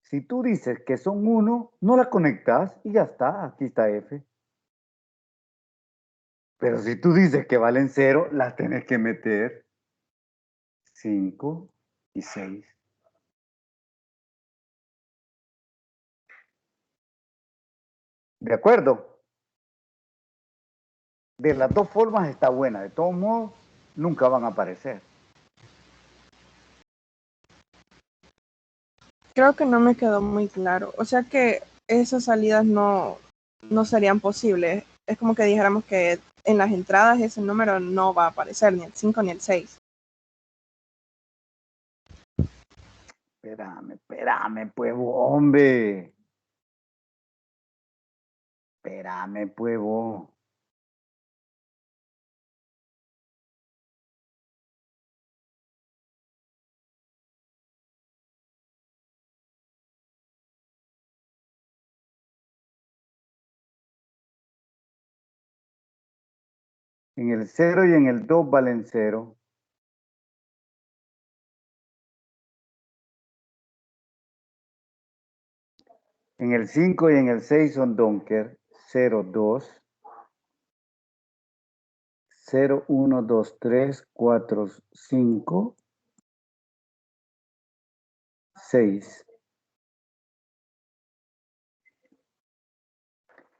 [SPEAKER 1] Si tú dices que son 1, no la conectas y ya está. Aquí está F. Pero si tú dices que valen 0, las tenés que meter. 5 y 6. ¿De acuerdo? De las dos formas está buena. De todos modos, nunca van a aparecer.
[SPEAKER 9] Creo que no me quedó muy claro. O sea que esas salidas no serían posibles. Es como que dijéramos que en las entradas ese número no va a aparecer, ni el 5 ni el 6.
[SPEAKER 1] Espérame, pues, hombre. Espérame, pues, vos. En el 0 y en el 2 valen 0. En el 5 y en el 6 son Dunker. 0, 2. 0, 1, 2, 3, 4, 5, 6.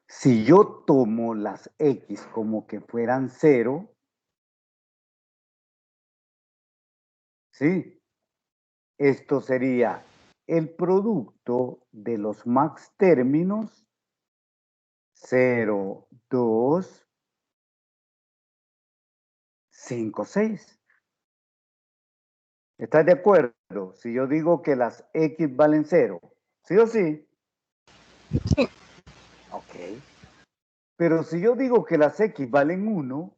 [SPEAKER 1] Si yo tomo las X como que fueran 0, ¿sí? Esto sería el producto de los max términos 0, 2, 5, 6. ¿Estás de acuerdo? Si yo digo que las X valen 0, ¿sí o sí?
[SPEAKER 9] Sí.
[SPEAKER 1] Ok. Pero si yo digo que las X valen 1,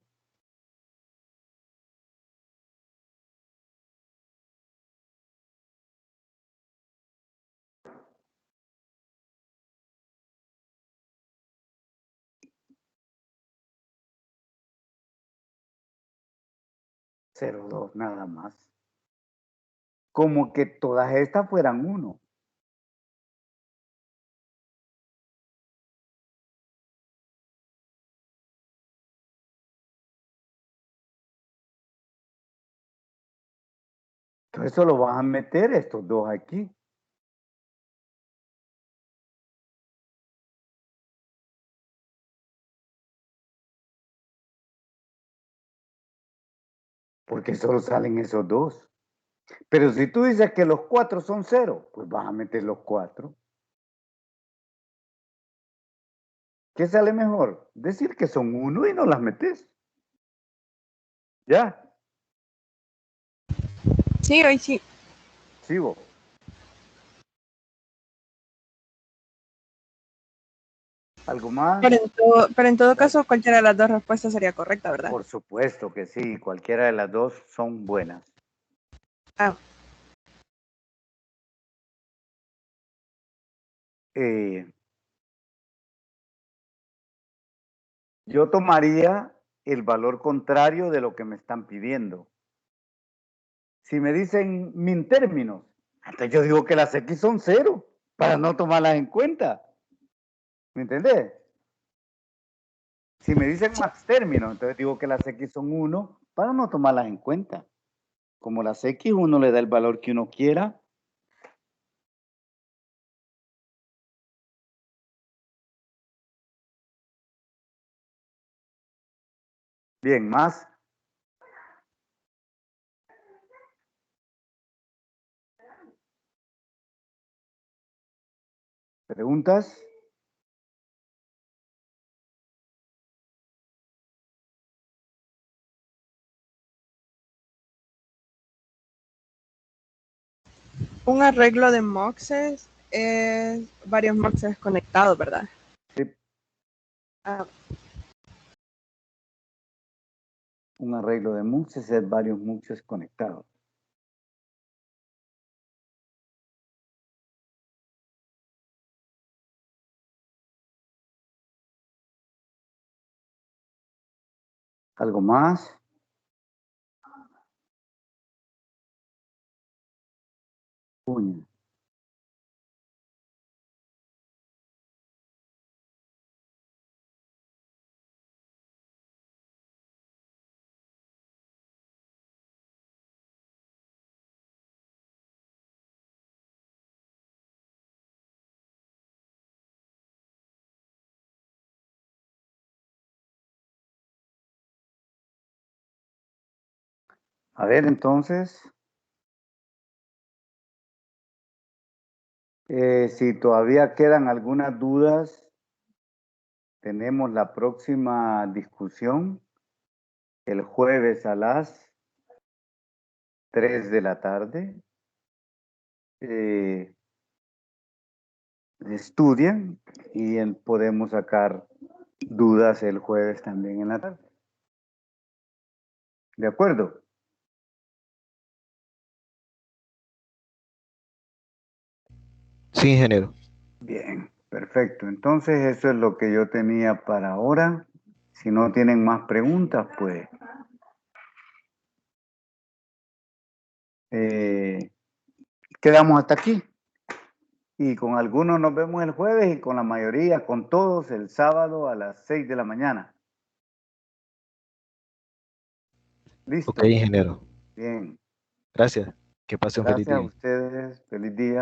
[SPEAKER 1] cero, 2, nada más. Como que todas estas fueran 1. Entonces eso lo vas a meter estos dos aquí. porque solo salen esos dos. Pero si tú dices que los 4 son 0, pues vas a meter los 4. ¿Qué sale mejor? Decir que son 1 y no las metes. ¿Ya?
[SPEAKER 9] Sí, hoy sí.
[SPEAKER 1] Sigo. ¿Algo más?
[SPEAKER 9] Pero en todo caso, cualquiera de las dos respuestas sería correcta, ¿verdad?
[SPEAKER 1] Por supuesto que sí, cualquiera de las dos son buenas.
[SPEAKER 9] Ah.
[SPEAKER 1] Yo tomaría el valor contrario de lo que me están pidiendo. Si me dicen min términos, entonces yo digo que las X son 0 para no tomarlas en cuenta. ¿Me entendés? Si me dicen max términos, entonces digo que las X son 1 para no tomarlas en cuenta. Como las X uno le da el valor que uno quiera. Bien, más. ¿Preguntas?
[SPEAKER 9] Un arreglo de muxes es varios muxes conectados, ¿verdad?
[SPEAKER 1] Sí.
[SPEAKER 9] Ah.
[SPEAKER 1] Un arreglo de muxes es varios muxes conectados. ¿Algo más? Puño. A ver, entonces, si todavía quedan algunas dudas, tenemos la próxima discusión el jueves a las 3 de la tarde. Estudian y podemos sacar dudas el jueves también en la tarde. ¿De acuerdo?
[SPEAKER 2] Sí, ingeniero.
[SPEAKER 1] Bien, perfecto. Entonces eso es lo que yo tenía para ahora. Si no tienen más preguntas, pues quedamos hasta aquí. Y con algunos nos vemos el jueves y con la mayoría, con todos, el sábado a las 6 de la mañana. ¿Listo?
[SPEAKER 2] Ok, ingeniero.
[SPEAKER 1] Bien.
[SPEAKER 2] Gracias. Que pase un feliz
[SPEAKER 1] Gracias a
[SPEAKER 2] día.
[SPEAKER 1] ustedes. Feliz día.